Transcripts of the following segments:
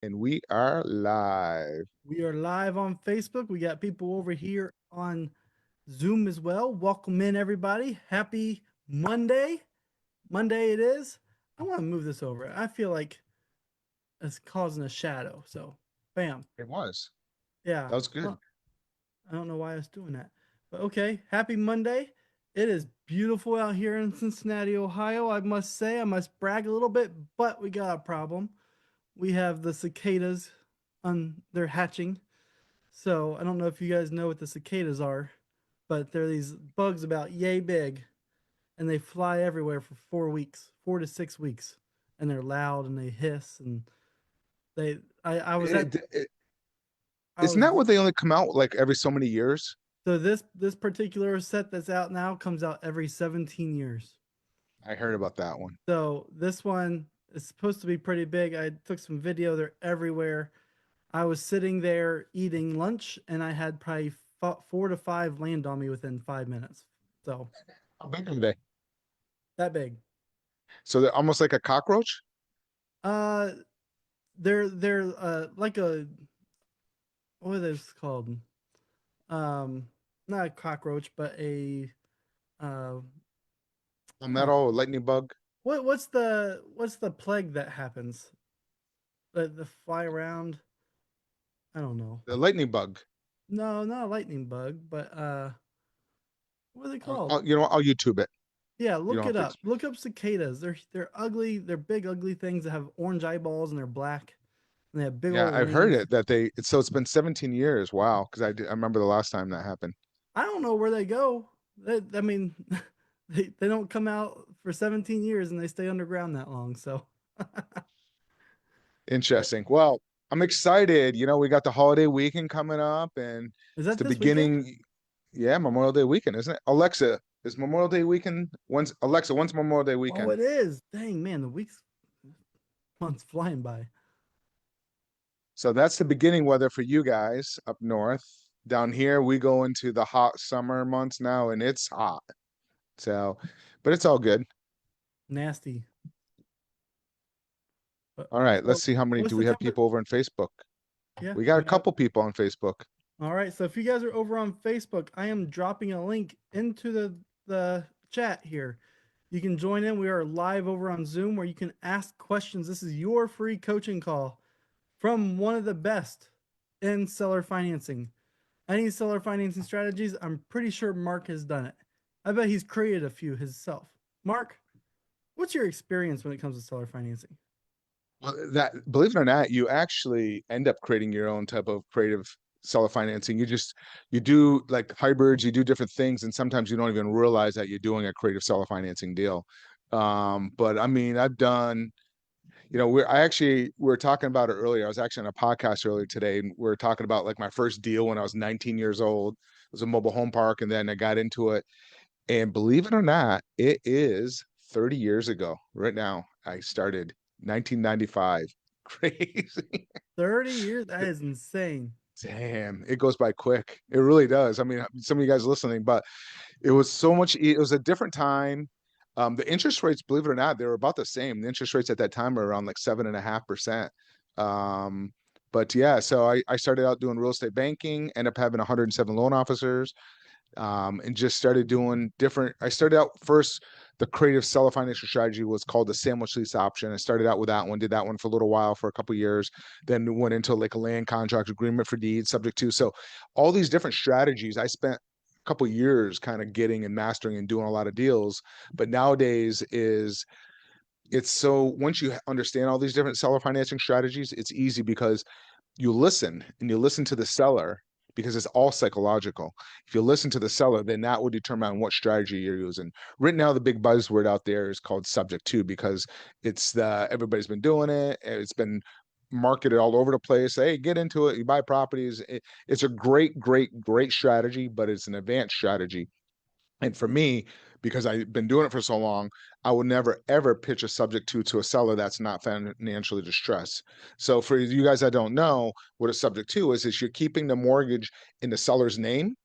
And we are live. We are live on Facebook. We got people over here on Zoom as well. Welcome in, everybody. Happy Monday. Monday it is. I want to move this over. I feel like it's causing a shadow. So, bam. It was. Yeah. That was good. I don't know why I was doing that. But okay. Happy Monday. It is beautiful out here in Cincinnati, Ohio. I must say, I must brag a little bit, but we got a problem. We have the cicadas on, they're hatching. So I don't know if you guys know what the cicadas are, but they're these bugs about yay big, and they fly everywhere for 4 weeks, 4 to 6 weeks, and they're loud and they hiss and they. I was at I Isn't was that what they only come out like every so many years? so this particular set that's out now comes out every 17 years. I heard about that one. So this one is supposed to be pretty big. I took some video. They're everywhere. I was sitting there eating lunch, and I had probably 4 to 5 land on me within 5 minutes. So How big are they? that big. So they're almost like a cockroach? Uh, they're like a, what are those called? Um, Not a cockroach, but a uh A oh, metal lightning bug? what's the plague that happens? The fly around. I don't know. The lightning bug. No, not a lightning bug, but what are they I'll, called? I'll, you know, I'll YouTube it. Yeah, You look don't it have to. up. Look up cicadas. They're ugly. They're big, ugly things that have orange eyeballs and they're black and they have big Yeah, old I've heard wings. it that so it's been 17 years. Wow. Because I remember the last time that happened. I don't know where they go. I mean, they don't come out for 17 years and they stay underground that long. So, Interesting. Well, I'm excited. We got the holiday weekend coming up and is it's that the this weekend? beginning. Yeah, Memorial Day weekend, isn't it? Alexa, is Memorial Day weekend? When's Memorial Day Oh, weekend? it is. Dang, man, the weeks months flying by. So that's the beginning weather for you guys up north. Down here, we go into the hot summer months now, and it's hot. So, but it's all good. Nasty. But All right, let's so, see how many what's do the we have temperature? people over on Facebook? Yeah, We got a we have. couple people on Facebook. All right. So if you guys are over on Facebook, I am dropping a link into the chat here. You can join in. We are live over on Zoom where you can ask questions. This is your free coaching call from one of the best in seller financing. Any seller financing strategies, I'm pretty sure Mark has done it. I bet he's created a few himself. Mark, what's your experience when it comes to seller financing? Well, that believe it or not, you actually end up creating your own type of creative seller financing. You do like hybrids, you do different things, and sometimes you don't even realize that you're doing a creative seller financing deal. But I mean, I've done we were talking about it earlier. I was actually on a podcast earlier today, and we were talking about like my first deal when I was 19 years old. It was a mobile home park, and then I got into it. And believe it or not, it is 30 years ago. Right now, I started 1995. Crazy. 30 years? That is insane. Damn, it goes by quick. It really does. I mean, some of you guys listening, but it was so much, it was a different time. The interest rates, believe it or not, they were about the same. The interest rates at that time were around like 7.5%. But yeah, so I started out doing real estate banking, ended up having 107 loan officers, and just started doing different. I started out first, the creative seller financial strategy was called the sandwich lease option. I started out with that one, did that one for a little while, for a couple of years, then went into like a land contract agreement for deeds subject to. So all these different strategies, I spent a couple of years kind of getting and mastering and doing a lot of deals. But nowadays is it's so once you understand all these different seller financing strategies, it's easy because you listen to the seller because it's all psychological. If you listen to the seller, then that will determine what strategy you're using. Right now, the big buzzword out there is called subject to because everybody's been doing it. It's been marketed all over the place. Hey, get into it. You buy properties. It's a great, great, great strategy, but it's an advanced strategy. And for me, because I've been doing it for so long, I would never ever pitch a subject to a seller that's not financially distressed. So for you guys that don't know what a subject to is you're keeping the mortgage in the seller's name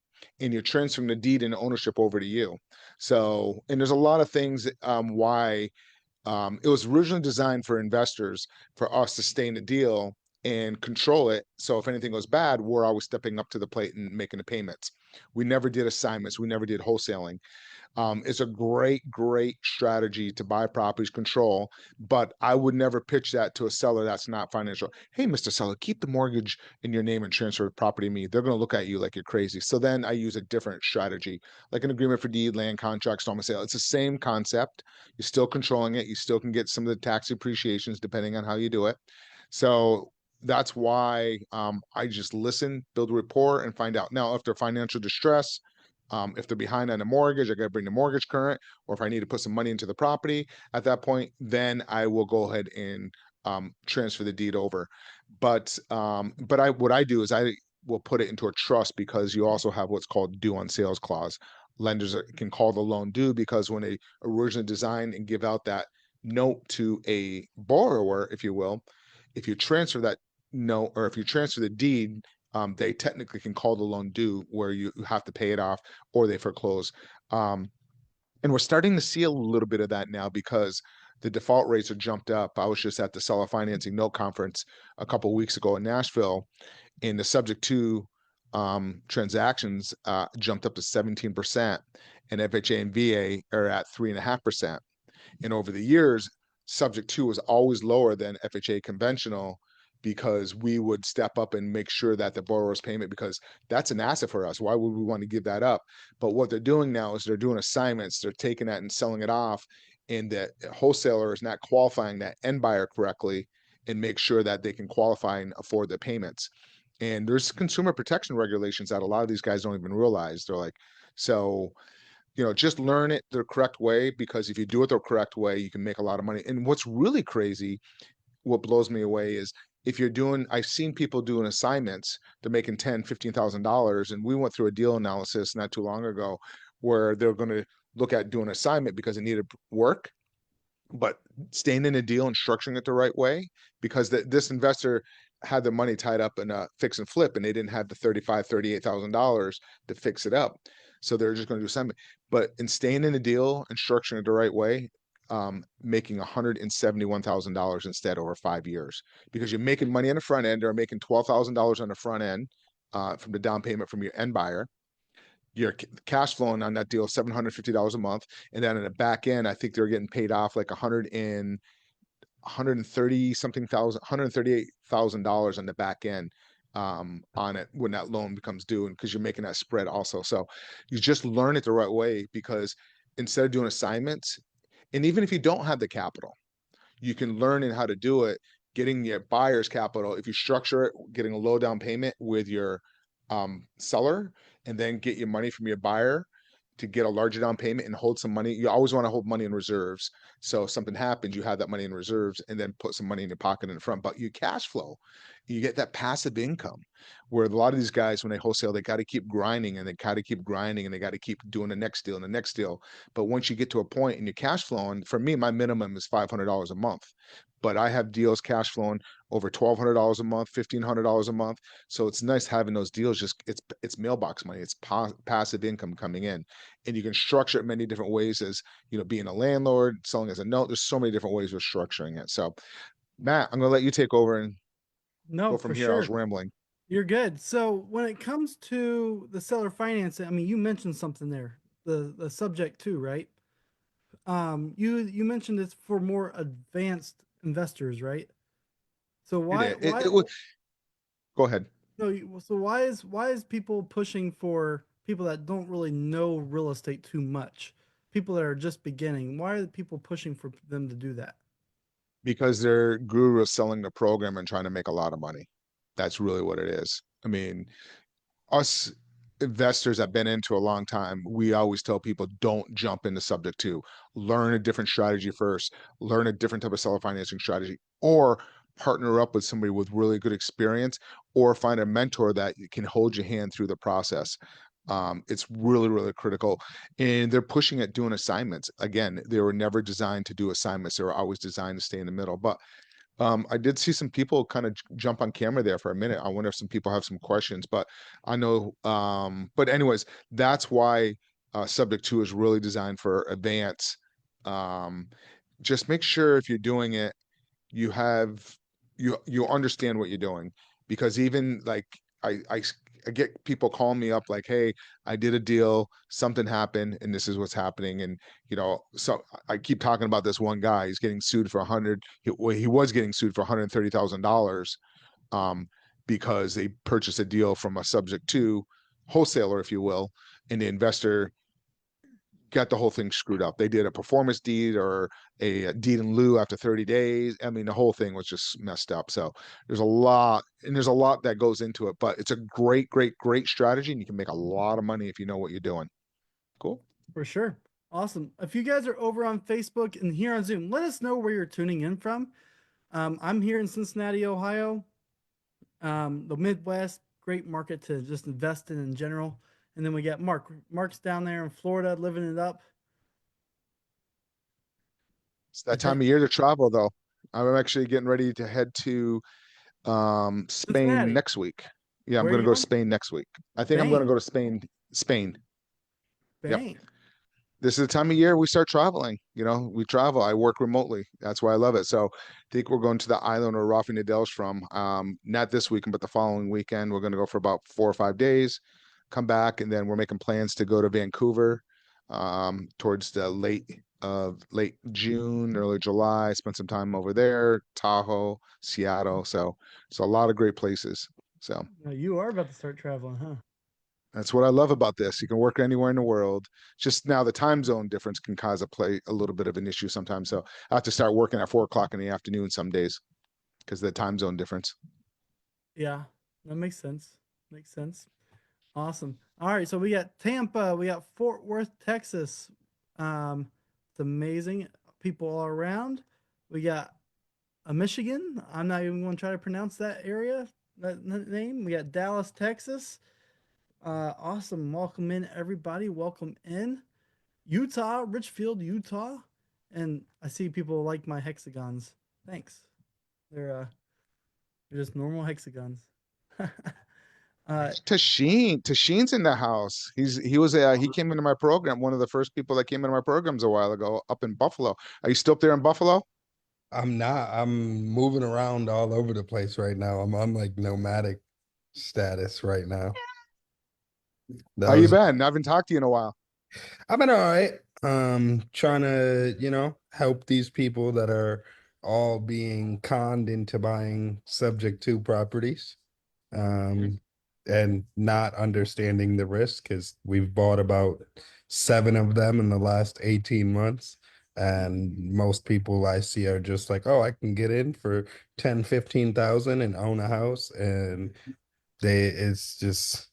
and you're transferring the deed and ownership over to you. So, and there's a lot of things why it was originally designed for investors for us to stay in the deal and control it. So if anything goes bad, we're always stepping up to the plate and making the payments. We never did assignments. We never did wholesaling. It's a great, great strategy to buy properties, control, but I would never pitch that to a seller that's not financial. Hey, Mr. Seller, keep the mortgage in your name and transfer the property to me. They're going to look at you like you're crazy. So then I use a different strategy, like an agreement for deed, land contract, installment sale. It's the same concept. You're still controlling it. You still can get some of the tax depreciations depending on how you do it. So that's why I just listen, build rapport, and find out. Now, if they're financial distress, if they're behind on a mortgage, I got to bring the mortgage current, or if I need to put some money into the property at that point, then I will go ahead and transfer the deed over. But I what I do is I will put it into a trust because you also have what's called due on sales clause. Lenders can call the loan due because when they originally design and give out that note to a borrower, if you will, if you transfer that note or if you transfer the deed, they technically can call the loan due where you have to pay it off or they foreclose. Um, and we're starting to see a little bit of that now because the default rates are jumped up. I was just at the seller financing note conference a couple of weeks ago in Nashville, and the subject to transactions jumped up to 17%, and FHA and VA are at 3.5%. And over the years, subject to was always lower than FHA conventional because we would step up and make sure that the borrower's payment, because that's an asset for us. Why would we want to give that up? But what they're doing now is they're doing assignments, they're taking that and selling it off, and the wholesaler is not qualifying that end buyer correctly and make sure that they can qualify and afford the payments. And there's consumer protection regulations that a lot of these guys don't even realize. They're like, so just learn it the correct way because if you do it the correct way, you can make a lot of money. And what's really crazy, what blows me away is if you're doing, I've seen people doing assignments, they're making $10,000, $15,000. And we went through a deal analysis not too long ago where they're going to look at doing assignment because it needed work, but staying in a deal and structuring it the right way because this investor had their money tied up in a fix and flip and they didn't have the $38,000 to fix it up. So they're just going to do something. But in staying in the deal and structuring it the right way, making $171,000 instead over 5 years because you're making money on the front end or making $12,000 on the front end from the down payment from your end buyer. Your cash flowing on that deal $750 a month, and then in the back end, I think they're getting paid off like 130 something thousand, $138,000 on the back end on it when that loan becomes due, and because you're making that spread also. So you just learn it the right way because instead of doing assignments, and even if you don't have the capital, you can learn in how to do it, getting your buyer's capital. If you structure it, getting a low down payment with your seller, and then get your money from your buyer to get a larger down payment and hold some money. You always want to hold money in reserves. So if something happens, you have that money in reserves and then put some money in your pocket in the front. But you cash flow, you get that passive income where a lot of these guys, when they wholesale, they got to keep grinding and they got to keep grinding and they got to keep doing the next deal and the next deal. But once you get to a point and you're cash flowing, for me, my minimum is $500 a month. But I have deals cash flowing over $1,200 a month, $1,500 a month. So it's nice having those deals. Just it's mailbox money. It's passive income coming in, and you can structure it many different ways. As being a landlord, selling as a note. There's so many different ways of structuring it. So, Matt, I'm gonna let you take over and No, go for from here. I was sure. rambling. You're good. So when it comes to the seller financing, I mean, you mentioned something there, the subject too, right? You mentioned it's for more advanced investors, right? So It why is. why It would go ahead. no so why is people pushing for people that don't really know real estate too much? People that are just beginning. Why are the people pushing for them to do that? Because they're guru selling the program and trying to make a lot of money. That's really what it is. I mean, us investors that have been into a long time, we always tell people don't jump into subject to. Learn a different strategy first, learn a different type of seller financing strategy, or partner up with somebody with really good experience, or find a mentor that can hold your hand through the process. It's really, really critical. And they're pushing at doing assignments. Again, they were never designed to do assignments. They were always designed to stay in the middle. But I did see some people kind of jump on camera there for a minute. I wonder if some people have some questions, but I know, but anyways, that's why subject to is really designed for advance. Um, just make sure if you're doing it, you have you understand what you're doing. Because even like I get people calling me up like, hey, I did a deal, something happened, and this is what's happening. And so I keep talking about this one guy. He's getting sued for 100. He was getting sued for $130,000, um, because they purchased a deal from a subject to wholesaler, if you will, and the investor got the whole thing screwed up. They did a performance deed or a deed in lieu after 30 days. I mean, the whole thing was just messed up. So there's a lot that goes into it, but it's a great, great, great strategy, and you can make a lot of money if you know what you're doing. Cool. For sure. Awesome. If you guys are over on Facebook and here on Zoom, let us know where you're tuning in from. I'm here in Cincinnati, Ohio, the Midwest, great market to just invest in general. And then we got Mark. Mark's down there in Florida, living it up. It's I that time think of year to travel, though. I'm actually getting ready to head to Spain Cincinnati. next week. Yeah, I'm Where are going to you go to going? Spain next week. I think I'm going to Spain. go to Spain. Spain. Yep. Spain. This is the time of year we start traveling. We travel. I work remotely. That's why I love it. So I think we're going to the island where Rafa Nadal's from. Not this weekend, but the following weekend. We're going to go for about 4 or 5 days, come back, and then we're making plans to go to Vancouver towards the late June, early July. Spend some time over there, Tahoe, Seattle. So it's a lot of great places. So Now you are about to start traveling, huh? that's what I love about this. You can work anywhere in the world. Just now, the time zone difference can cause a little bit of an issue sometimes. So I have to start working at 4 o'clock in the afternoon some days because of the time zone difference. Yeah, that makes sense. Makes sense. Awesome. All right, so we got Tampa, we got Fort Worth, Texas. It's amazing. People all around. We got Michigan. I'm not even going to try to pronounce that area, that name. We got Dallas, Texas. Awesome. Welcome in, everybody. Welcome in. Utah, Richfield, Utah. And I see people like my hexagons. Thanks. They're just normal hexagons. Tashin's in the house. He came into my program. One of the first people that came into my programs a while ago up in Buffalo. Are you still up there in Buffalo? I'm not. I'm moving around all over the place right now. I'm on like nomadic status right now. How That you was been? I haven't talked to you in a while. I've been all right. Trying to, help these people that are all being conned into buying subject to properties. Um, and not understanding the risk because we've bought about seven of them in the last 18 months. And most people I see are just like, oh, I can get in for 10, 15,000 and own a house. And it's just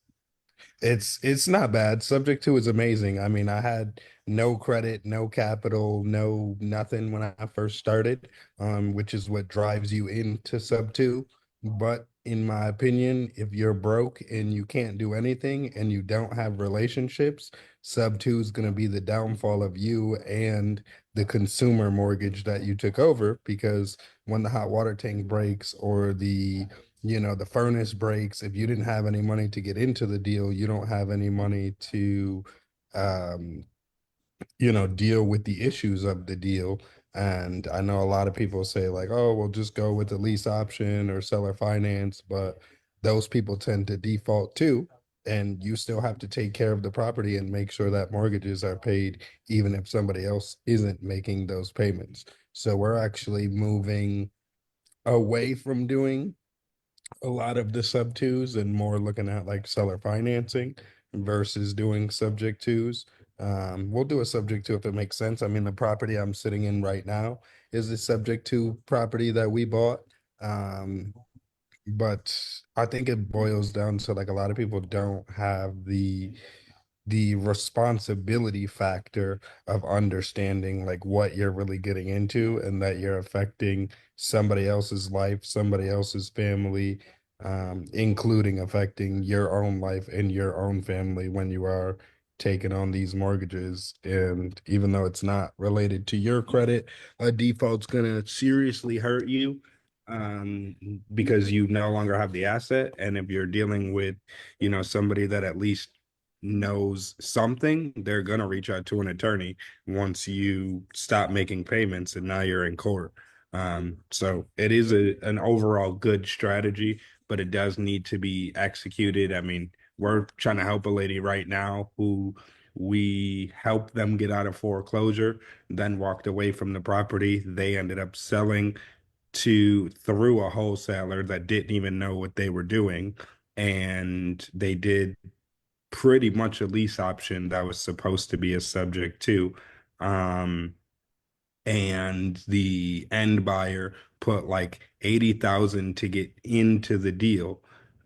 it's not bad. Subject to is amazing. I mean, I had no credit, no capital, no nothing when I first started, which is what drives you into sub two. But in my opinion, if you're broke and you can't do anything and you don't have relationships, sub two is going to be the downfall of you and the consumer mortgage that you took over because when the hot water tank breaks or the furnace breaks. If you didn't have any money to get into the deal, you don't have any money to, um, deal with the issues of the deal. And I know a lot of people say, like, oh, we'll just go with the lease option or seller finance, but those people tend to default too. And you still have to take care of the property and make sure that mortgages are paid, even if somebody else isn't making those payments. So we're actually moving away from doing a lot of the sub twos and more looking at like seller financing versus doing subject twos. We'll do a subject to if it makes sense. I mean, the property I'm sitting in right now is the subject to property that we bought. Um, but I think it boils down to like a lot of people don't have the responsibility factor of understanding like what you're really getting into and that you're affecting somebody else's life, somebody else's family, including affecting your own life and your own family when you are taking on these mortgages. And even though it's not related to your credit, a default's gonna seriously hurt you because you no longer have the asset. And if you're dealing with, somebody that at least knows something, they're gonna reach out to an attorney once you stop making payments and now you're in court. So it is an overall good strategy, but it does need to be executed. I mean, we're trying to help a lady right now who we helped them get out of foreclosure, then walked away from the property. They ended up selling to through a wholesaler that didn't even know what they were doing. And they did pretty much a lease option that was supposed to be a subject to. Um, and the end buyer put like 80,000 to get into the deal.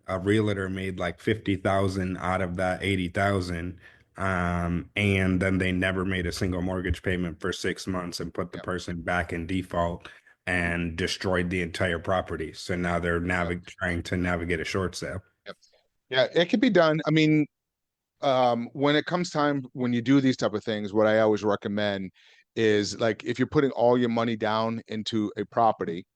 A realtor made like 50,000 out of that 80,000. And then they never made a single mortgage payment for 6 months and put the Yep. person back in default and destroyed the entire property. So now they're Yep. trying to navigate a short sale. Yep. Yeah, it can be done. I mean, when it comes time when you do these type of things, what I always recommend is like if you're putting all your money down into a property,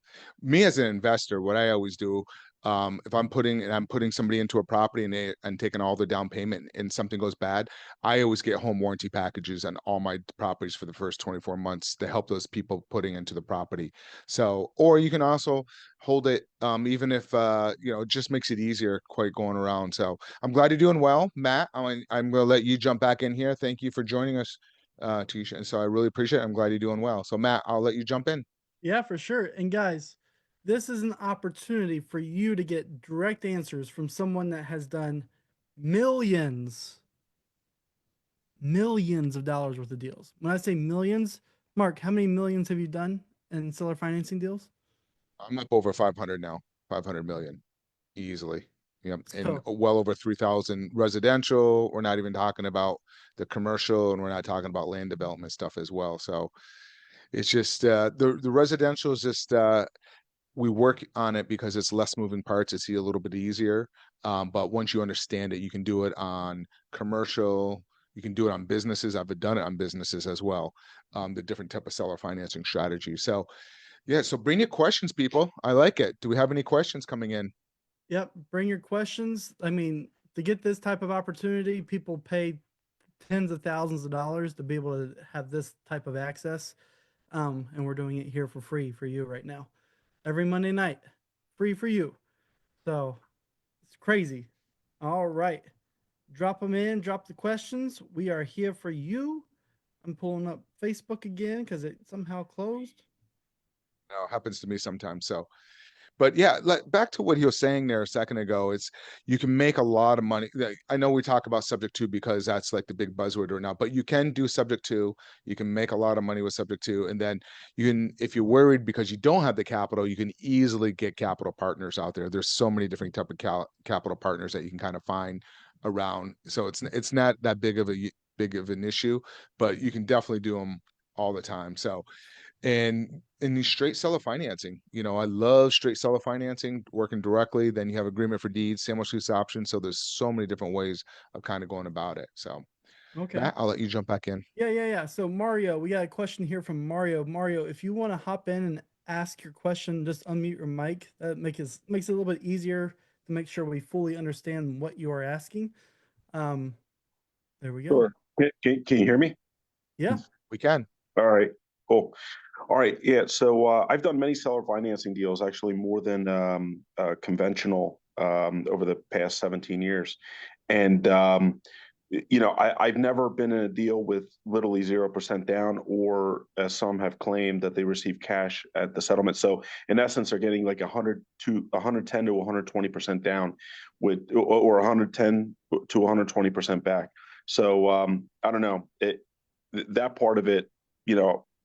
me as an investor, what I always do, if I'm putting somebody into a property and taking all the down payment and something goes bad, I always get home warranty packages on all my properties for the first 24 months to help those people putting into the property. So, or you can also hold it, even if it just makes it easier quite going around. So I'm glad you're doing well, Matt. I'm going to let you jump back in here. Thank you for joining us, Tisha. And so I really appreciate it. I'm glad you're doing well. So Matt, I'll let you jump in. Yeah, for sure. And guys, this is an opportunity for you to get direct answers from someone that has done millions, millions of dollars worth of deals. When I say millions, Mark, how many millions have you done in seller financing deals? I'm up over 500 now, 500 million easily. Yep. And So, well over 3,000 residential. We're not even talking about the commercial, and we're not talking about land development stuff as well. So it's just the residential is just we work on it because it's less moving parts. It's a little bit easier. But once you understand it, you can do it on commercial. You can do it on businesses. I've done it on businesses as well. The different type of seller financing strategy. So yeah, so bring your questions, people. I like it. Do we have any questions coming in? yep, bring your questions. I mean, to get this type of opportunity, people pay tens of thousands of dollars to be able to have this type of access. And we're doing it here for free for you right now. Every Monday night, free for you. So it's crazy. All right. Drop them in, drop the questions. We are here for you. I'm pulling up Facebook again because it somehow closed. No, it happens to me sometimes. So but yeah, like back to what he was saying there a second ago, it's you can make a lot of money. Like, I know we talk about subject to because that's like the big buzzword right now, but you can do subject to, you can make a lot of money with subject to, and then you can, if you're worried because you don't have the capital, you can easily get capital partners out there. There's so many different type of capital partners that you can kind of find around. So it's not that big of an issue, but you can definitely do them all the time. So and in the straight seller financing, I love straight seller financing, working directly. Then you have agreement for deeds, same lease option. So there's so many different ways of kind of going about it. So Okay. Matt, I'll let you jump back in. Yeah. So Mario, we got a question here from Mario. Mario, if you want to hop in and ask your question, just unmute your mic. That makes it a little bit easier to make sure we fully understand what you are asking. Um, there we go. Sure. Can you hear me? Yeah. We can. All right, cool. All right, yeah. So I've done many seller financing deals, actually more than conventional over the past 17 years. And I've never been in a deal with literally 0% down, or as some have claimed that they receive cash at the settlement. So in essence, they're getting like 110 to 120% down, or 110 to 120% back. So I don't know that part of it.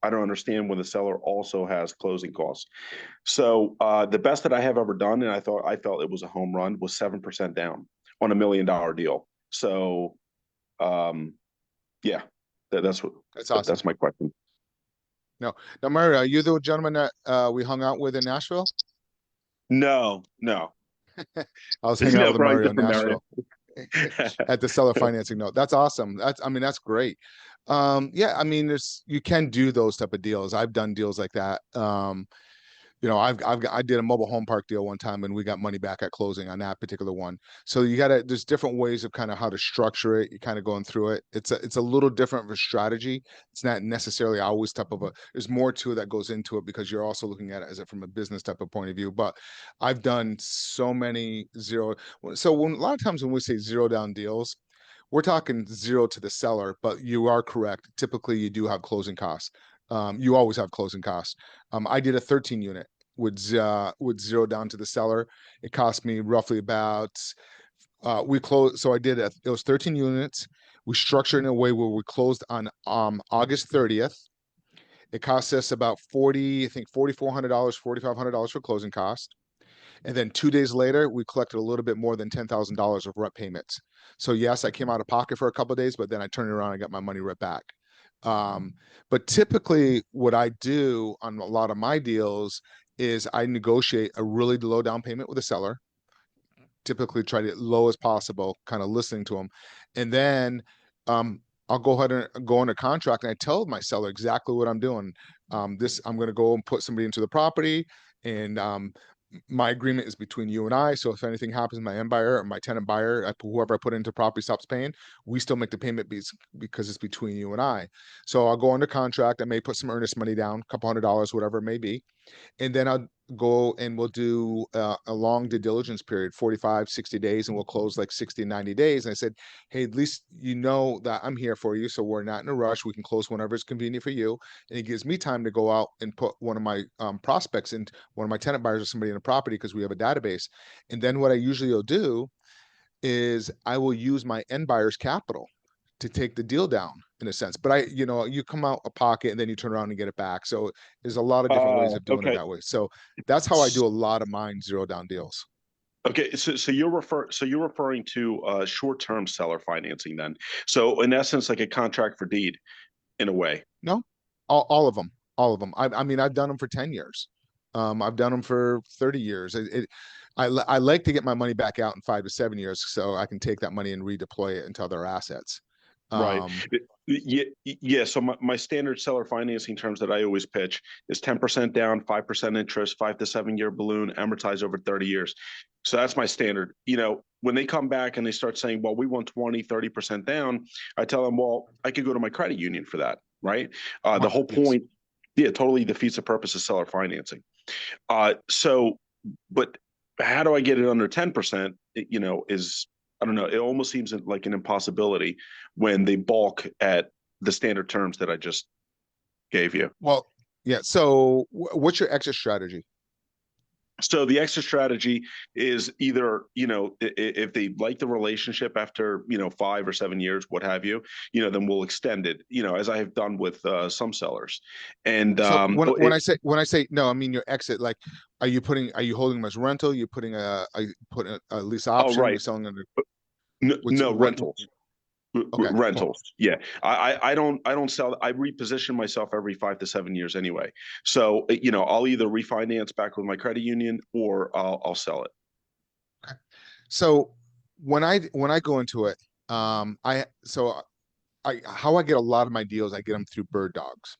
I don't understand when the seller also has closing costs. So the best that I have ever done, and I felt it was a home run, was 7% down on $1 million deal. So yeah, That's awesome. that's my question. No, now Mario, are you the gentleman that we hung out with in Nashville? No, no, I was hanging out no, with probably Mario in different Mario. Nashville at the seller financing note. That's awesome. I mean, that's great. Yeah, I mean, you can do those type of deals. I've done deals like that. I did a mobile home park deal one time and we got money back at closing on that particular one. So there's different ways of kind of how to structure it. You're kind of going through it. It's a little different of a strategy. It's not necessarily always there's more to it that goes into it because you're also looking at it as it from a business type of point of view. But I've done so many zero. So a lot of times when we say zero down deals, we're talking zero to the seller, but you are correct. Typically you do have closing costs. You always have closing costs. I did a 13 unit with zero down to the seller. It cost me roughly about we closed. So it was 13 units. We structured in a way where we closed on August 30th. It cost us about I think $4,400, $4,500 for closing costs. And then 2 days later, we collected a little bit more than $10,000 of rent payments. So yes, I came out of pocket for a couple of days, but then I turned it around and got my money right back. But typically what I do on a lot of my deals is I negotiate a really low down payment with the seller, typically try to get low as possible, kind of listening to them. And then I'll go ahead and go under contract and I tell my seller exactly what I'm doing. I'm going to go and put somebody into the property and my agreement is between you and I. So if anything happens, my end buyer or my tenant buyer, whoever I put into property stops paying, we still make the payment because it's between you and I. So I'll go under contract. I may put some earnest money down, a couple $100, whatever it may be. And then I'll go and we'll do a long due diligence period, 45, 60 days, and we'll close like 60, 90 days. And I said, hey, at least you know that I'm here for you. So we're not in a rush. We can close whenever it's convenient for you. And it gives me time to go out and put one of my prospects and one of my tenant buyers or somebody in a property because we have a database. And then what I usually will do is I will use my end buyer's capital to take the deal down in a sense. But you come out a pocket and then you turn around and get it back. So there's a lot of different ways of doing it Okay. that way. So that's how I do a lot of mine zero down deals. Okay, so you're referring to short-term seller financing then. So in essence, like a contract for deed in a way. No, all of them, all of them. I mean, I've done them for 10 years. I've done them for 30 years. I like to get my money back out in 5 to 7 years so I can take that money and redeploy it into other assets. Right. Um, Yeah, yeah. So my standard seller financing terms that I always pitch is 10% down, 5% interest, 5 to 7 year balloon, amortize over 30 years. So that's my standard. When they come back and they start saying, well, we want 20, 30% down, I tell them, well, I could go to my credit union for that. Right. The whole yes. point, yeah, totally defeats the purpose of seller financing. But how do I get it under 10%? Is I don't know. It almost seems like an impossibility when they balk at the standard terms that I just gave you. Well, yeah. So what's your exit strategy? So the exit strategy is either, if they like the relationship after, 5 or 7 years, what have you, then we'll extend it, as I have done with some sellers. And So when I say no, I mean your exit. Like, are you holding them as rental? You putting a lease oh, option? You're right. selling them. No, Which no what? rentals. Okay, cool. Rentals. Yeah. I don't sell. I reposition myself every 5 to 7 years anyway. So, I'll either refinance back with my credit union or I'll sell it. Okay. So when I go into it, how I get a lot of my deals, I get them through bird dogs.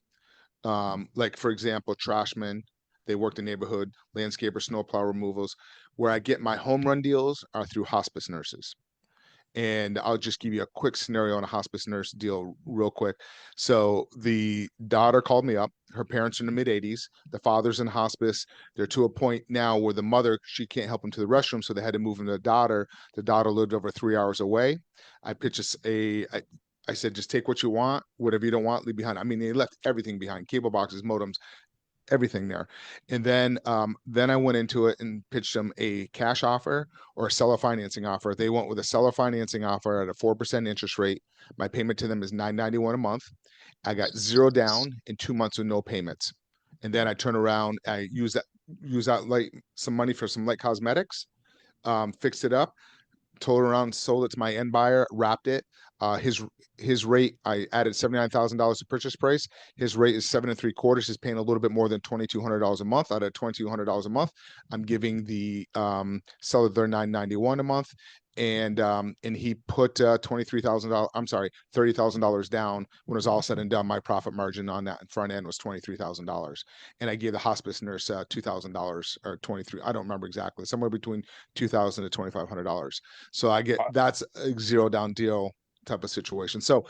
Like for example, Trashmen, they work the neighborhood, landscaper, snowplow removals. Where I get my home run deals are through hospice nurses. And I'll just give you a quick scenario on a hospice nurse deal real quick. So the daughter called me up. Her parents are in the mid 80s. The father's in hospice. They're to a point now where the mother, she can't help him to the restroom. So they had to move in the daughter. The daughter lived over 3 hours away. I pitched I said, just take what you want, whatever you don't want, leave behind. I mean, they left everything behind, cable boxes, modems, everything there. And then I went into it and pitched them a cash offer or a seller financing offer. They went with a seller financing offer at a 4% interest rate. My payment to them is $991 a month. I got zero down in 2 months with no payments. And then I turn around, I use that like some money for some light cosmetics, fixed it up, told around, sold it to my end buyer, wrapped it. his rate, I added $79,000 to purchase price. His rate is 7.75. He's paying a little bit more than $2,200 a month. Out of $2,200 a month, I'm giving the seller their $991 a month. And he put $23,000. I'm sorry, $30,000 down. When it was all said and done, my profit margin on that front end was $23,000, and I gave the hospice nurse $2,000 or 23. I don't remember exactly, somewhere between $2,000 to $2,500. So I get that's a zero down deal type of situation. So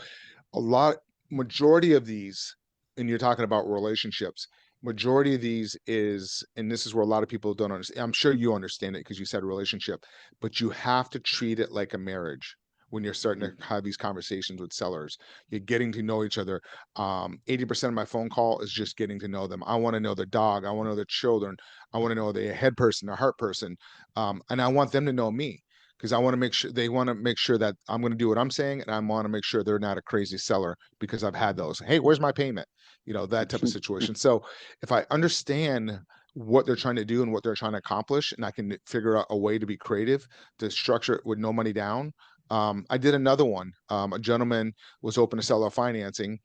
majority of these, and you're talking about relationships, majority of these is, and this is where a lot of people don't understand. I'm sure you understand it because you said relationship, but you have to treat it like a marriage when you're starting to have these conversations with sellers. You're getting to know each other. 80% of my phone call is just getting to know them. I want to know their dog. I want to know their children. I want to know the head person, the heart person. And I want them to know me, because I want to make sure they want to make sure that I'm going to do what I'm saying, and I want to make sure they're not a crazy seller, because I've had those. Hey, where's my payment? That type of situation. So if I understand what they're trying to do and what they're trying to accomplish, and I can figure out a way to be creative to structure it with no money down. I did another one. A gentleman was open to seller financing.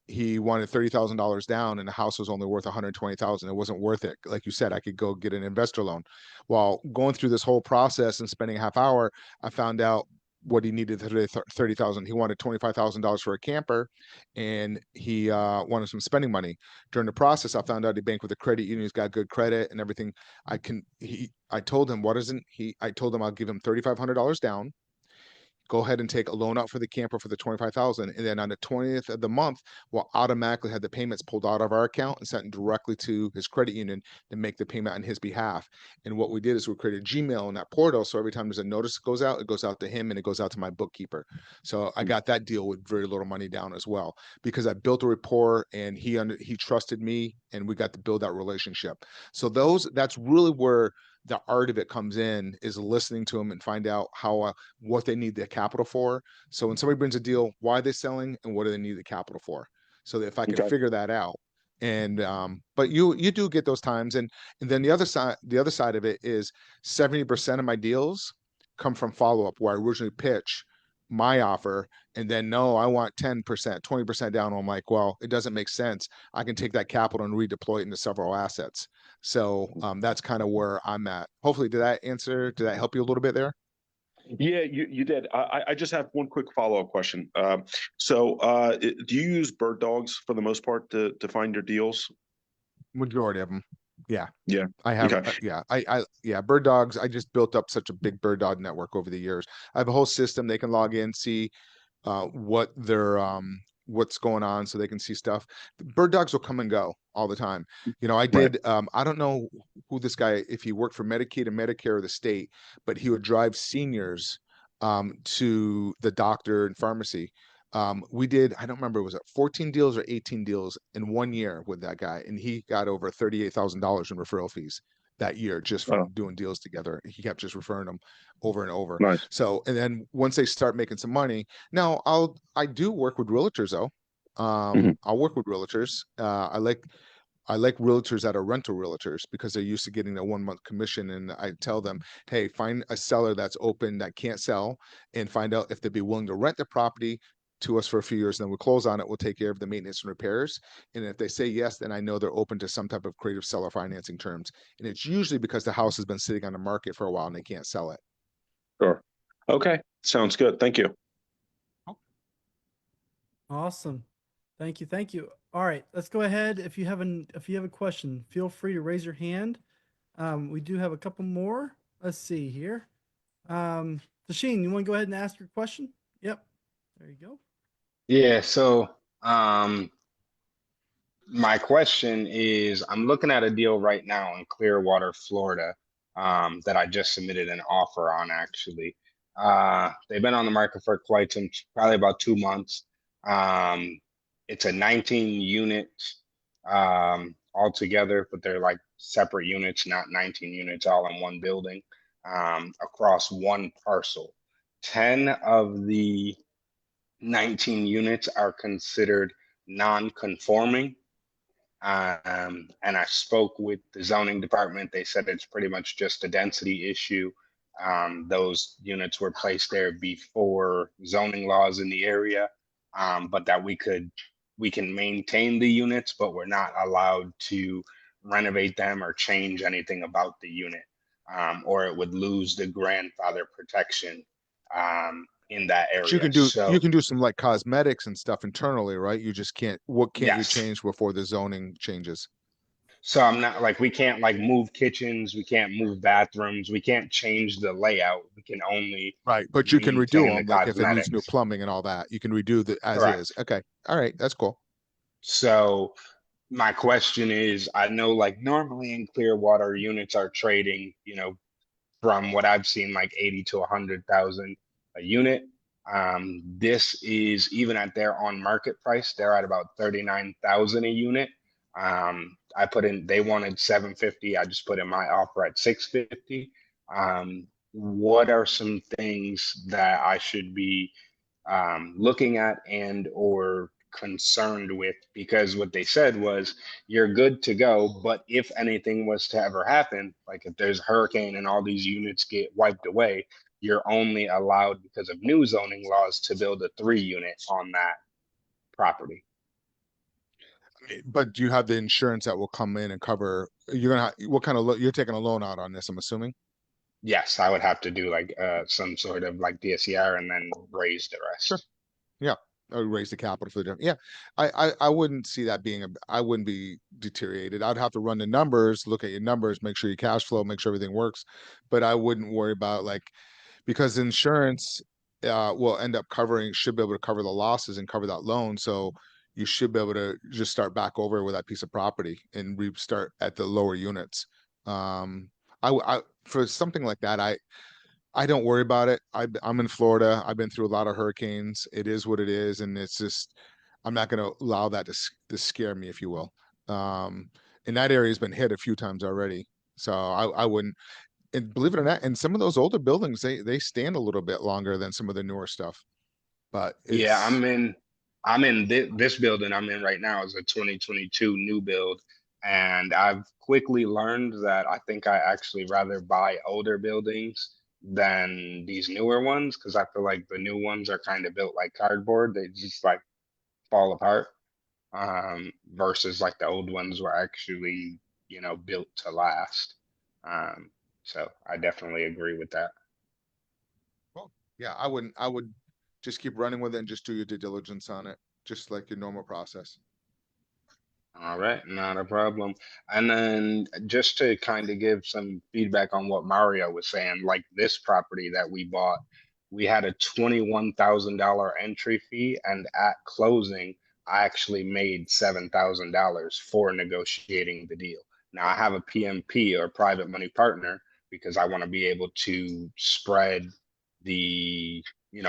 He wanted $30,000 down, and the house was only worth $120,000. It wasn't worth it. Like you said, I could go get an investor loan. While going through this whole process and spending a half hour, I found out what he needed. 30,000. He wanted $25,000 for a camper, and he wanted some spending money. During the process, I found out he banked with a credit union. He's got good credit and everything. I told him, what isn't he? I told him I'll give him $3,500 down. Go ahead and take a loan out for the camper for the 25,000, and then on the 20th of the month, we'll automatically have the payments pulled out of our account and sent directly to his credit union to make the payment on his behalf. And what we did is we created Gmail in that portal, so every time there's a notice that goes out, it goes out to him and it goes out to my bookkeeper. So I got that deal with very little money down as well, because I built a rapport and he trusted me, and we got to build that relationship. So that's really where the art of it comes in, is listening to them and find out how what they need the capital for. So when somebody brings a deal, why are they selling and what do they need the capital for? So that if I can figure that out, and but you do get those times, and then the other side of it is 70% of my deals come from follow up, where I originally pitch my offer and then no, I want 10%, 20% down. I'm like, well, it doesn't make sense. I can take that capital and redeploy it into several assets. So that's kind of where I'm at. Hopefully, did that help you a little bit there? Yeah, you did. I just have one quick follow-up question. Do you use bird dogs for the most part to find your deals? Majority of them. Yeah. Yeah. I have, Okay. yeah, bird dogs. I just built up such a big bird dog network over the years. I have a whole system. They can log in, see what their what's going on, so they can see stuff. Bird dogs will come and go all the time. I Right. did I don't know who this guy, if he worked for Medicaid and Medicare or the state, but he would drive seniors to the doctor and pharmacy. We did, I don't remember, was it 14 deals or 18 deals in 1 year with that guy, and he got over $38,000 in referral fees that year just Oh, from doing deals together. He kept just referring them over and over. nice. So, and then once they start making some money, now I do work with realtors though. Mhm. I'll work with realtors. I like realtors that are rental realtors, because they're used to getting a 1 month commission. And I tell them, hey, find a seller that's open, that can't sell, and find out if they'd be willing to rent the property to us for a few years. Then we'll close on it. We'll take care of the maintenance and repairs. And if they say yes, then I know they're open to some type of creative seller financing terms. And it's usually because the house has been sitting on the market for a while and they can't sell it. Sure. Okay. Sounds good. Thank you. Awesome. Thank you. Thank you. All right, let's go ahead. If you have a question, feel free to raise your hand. We do have a couple more. Let's see here. Dasheen, you want to go ahead and ask your question? Yep. There you go. Yeah, so um my question is, I'm looking at a deal right now in Clearwater, Florida, that I just submitted an offer on actually. They've been on the market for quite some, probably about 2 months. It's a 19 unit altogether, but they're like separate units, not 19 units all in one building, across one parcel. 10 of the 19 units are considered non-conforming. And I spoke with the zoning department. They said it's pretty much just a density issue. Those units were placed there before zoning laws in the area, but that we can maintain the units, but we're not allowed to renovate them or change anything about the unit, or it would lose the grandfather protection in that But you area. can do you So can do some like cosmetics and stuff internally, right? You just can't. What can't you yes, change before the zoning changes? so I'm not like we can't like move kitchens, we can't move bathrooms, we can't change the layout. We can only Right, but you can redo maintain the them, like if it needs new cosmetics. plumbing and all that, you can redo the as is. Correct. Okay, all right, that's cool. So my question is, I know like normally in Clearwater units are trading, from what I've seen, like 80 to 100,000 a unit. This is even at their on market price, they're at about 39,000 a unit. I put in, they wanted 750. I just put in my offer at 650. What are some things that I should be looking at and or concerned with? Because what they said was you're good to go, but if anything was to ever happen, like if there's a hurricane and all these units get wiped away, you're only allowed, because of new zoning laws, to build a 3 unit on that property. But do you have the insurance that will come in and cover? You're gonna what kind of you're taking a loan out on this? I'm assuming. Yes, I would have to do like some sort of like DSCR and then raise the Sure. rest. Yeah, raise the capital for the different. Yeah, I wouldn't see that being a. I wouldn't be deteriorated. I'd have to run the numbers, look at your numbers, make sure your cash flow, make sure everything works. But I wouldn't worry about like because insurance will end up covering should be able to cover the losses and cover that loan. So you should be able to just start back over with that piece of property and restart at the lower units. I for something like that, I don't worry about it. I'm in Florida. I've been through a lot of hurricanes. It is what it is, and it's just I'm not going to allow that to scare me, if you will. Um, and that area has been hit a few times already, so I wouldn't. And believe it or not, and some of those older buildings they stand a little bit longer than some of the newer stuff. But Yeah, it's I'm in this building I'm in right now is a 2022 new build, and I've quickly learned that I think I actually rather buy older buildings than these newer ones because I feel like the new ones are kind of built like cardboard. They just like fall apart. Versus like the old ones were actually, built to last. Um, so I definitely agree with that. well, yeah. I wouldn't. I would just keep running with it and just do your due diligence on it, just like your normal process. All right, not a problem. And then just to kind of give some feedback on what Mario was saying, like this property that we bought, we had a $21,000 entry fee, and at closing, I actually made $7,000 for negotiating the deal. Now I have a PMP or private money partner because I want to be able to spread the,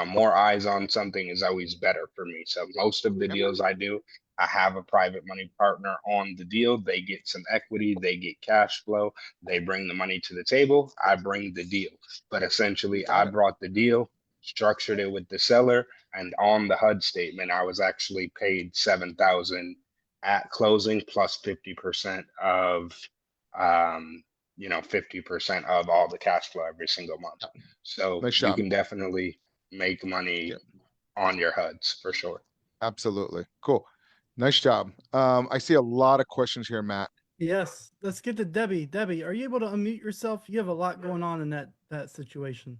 more eyes on something is always better for me. So most of the Yep. deals I do, I have a private money partner on the deal. They get some equity, they get cash flow, they bring the money to the table. I bring the deal. But You essentially, I got it. brought the deal, structured it with the seller, and on the HUD statement, I was actually paid 7,000 at closing plus 50% of, 50% of all the cash flow every single month. So Nice you job. can definitely make money Yeah, on your HUDs for sure. absolutely. Cool. Nice job. I see a lot of questions here, Matt. Yes, let's get to Debbie. Debbie, are you able to unmute yourself? You have a lot going on in that situation.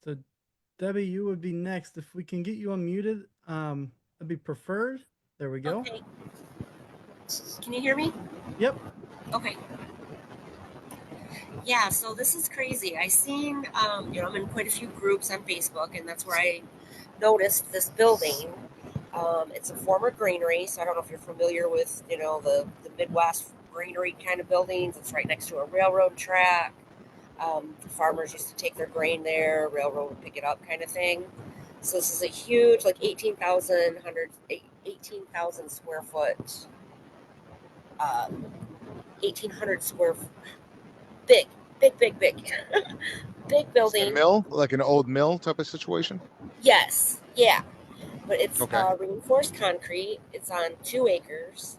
So, Debbie, you would be next. If we can get you unmuted, that'd be preferred. There we go. Okay. Can you hear me? Yep. Okay. Yeah, so this is crazy. I seen, I'm in quite a few groups on Facebook, and that's where I noticed this building. It's a former granary, so I don't know if you're familiar with, the Midwest granary kind of buildings. It's right next to a railroad track. Farmers used to take their grain there, railroad would pick it up, kind of thing. So this is a huge, like 18,000 square foot, 1,800 square, big, big, big, big, big Is it a building. mill, like an old mill type of situation? Yes, yeah, but it's Okay. reinforced concrete. It's on 2 acres.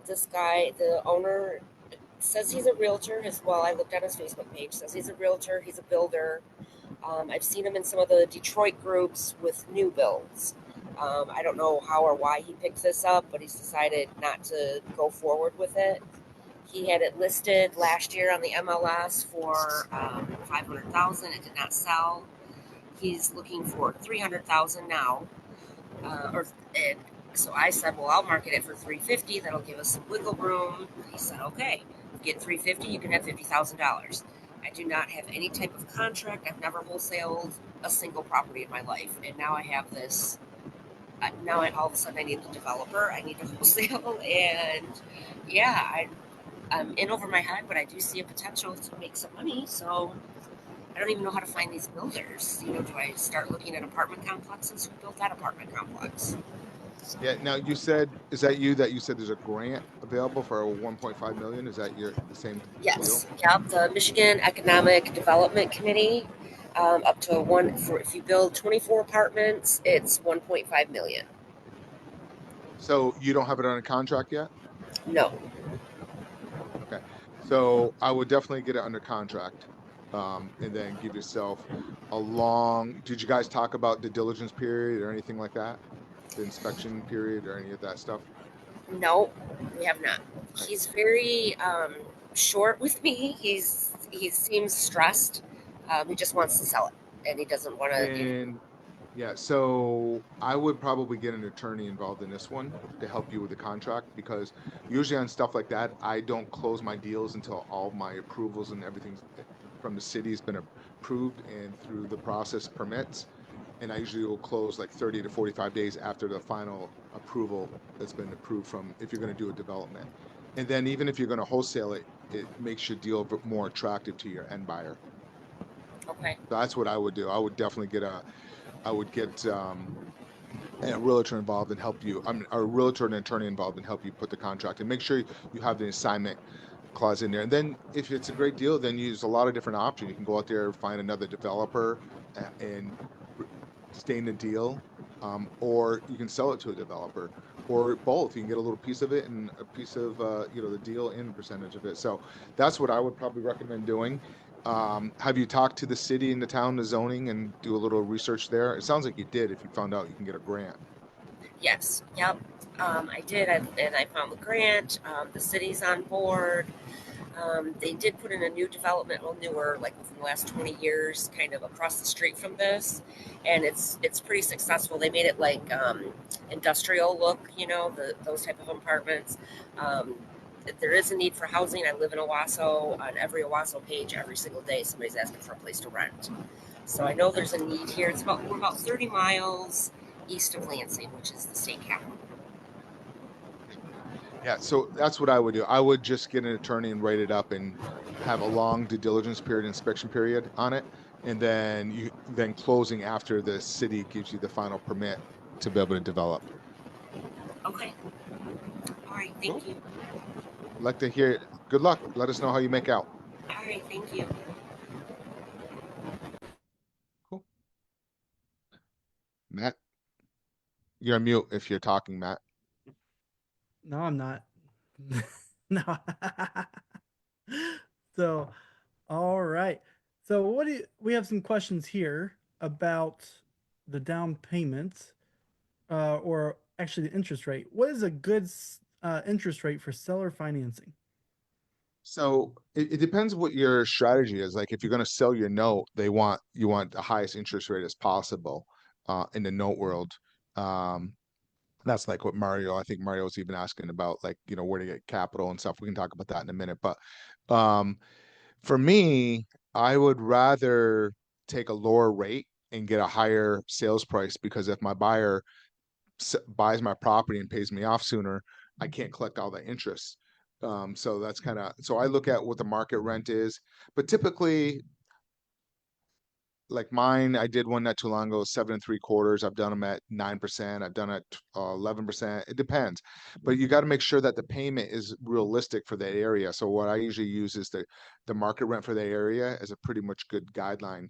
This guy, the owner, says he's a realtor. I looked at his Facebook page. Says he's a realtor. He's a builder. I've seen him in some of the Detroit groups with new builds. I don't know how or why he picked this up, but he's decided not to go forward with it. He had it listed last year on the MLS for 500,000. It did not sell. He's looking for 300,000 now, and so I said, well, I'll market it for 350. That'll give us some wiggle room. He said, okay, get 350. You can have $50,000. I do not have any type of contract. I've never wholesaled a single property in my life, and now I have this. Now all of a sudden I need a developer. I need to wholesale, and yeah, I'm in over my head, but I do see a potential to make some money. So I don't even know how to find these builders. Do I start looking at apartment complexes? Who built that apartment complex? Yeah. Now you said, is that you that you said there's a grant available for 1.5 million? Is that the same deal? Yes. Yep. The Michigan Economic Development Committee, up to one for if you build 24 apartments, it's 1.5 million. So you don't have it on a contract yet? No. Okay. So I would definitely get it under contract. And then give yourself a long, did you guys talk about the diligence period or anything like that? The inspection period or any of that stuff? No, we have not. Right. He's very short with me. He seems stressed. He just wants to sell it, and he doesn't want to. And yeah, so I would probably get an attorney involved in this one to help you with the contract because usually on stuff like that, I don't close my deals until all my approvals and everything from the city has been approved and through the process permits. And I usually will close like 30 to 45 days after the final approval that's been approved from if you're going to do a development. And then even if you're going to wholesale it, it makes your deal more attractive to your end buyer. Okay. So that's what I would do. I would get a realtor involved and help you. I mean, a realtor and attorney involved and help you put the contract and make sure you have the assignment clause in there. And then if it's a great deal, then use a lot of different options. You can go out there, find another developer and stay in the deal, or you can sell it to a developer, or both. You can get a little piece of it and a piece of the deal and percentage of it. So that's what I would probably recommend doing. Have you talked to the city and the town, the zoning, and do a little research there? It sounds like you did if you found out you can get a grant. Yes. Yep. I did, and I found the grant. The city's on board. They did put in a new development, well, newer, like within the last 20 years, kind of across the street from this, and it's pretty successful. They made it like industrial look, those type of apartments. Um, there is a need for housing. I live in Owasso. On every Owasso page, every single day, somebody's asking for a place to rent. So I know there's a need here. We're about 30 miles east of Lansing, which is the state capital. Yeah, so that's what I would do. I would just get an attorney and write it up and have a long due diligence period, inspection period on it, and then closing after the city gives you the final permit to be able to develop. Okay. All right. Cool. Thank you. I'd like to hear it. Good luck. Let us know how you make out. All right. Thank you. Cool. Matt, you're on mute if you're talking, Matt. No, I'm not. No. So, all right. So, we have some questions here about the down payment, or actually the interest rate. What is a good interest rate for seller financing? So it depends what your strategy is. Like if you're going to sell your note, you want the highest interest rate as possible in the note world. Um, that's like what I think Mario's even asking about, like, where to get capital and stuff. We can talk about that in a minute. But um, for me, I would rather take a lower rate and get a higher sales price because if my buyer buys my property and pays me off sooner, I can't collect all the interest. So that's so I look at what the market rent is, but typically like mine, I did one not too long ago, 7.75. I've done them at 9%. I've done it 11%. It depends, but you got to make sure that the payment is realistic for that area. So what I usually use is the market rent for that area as a pretty much good guideline,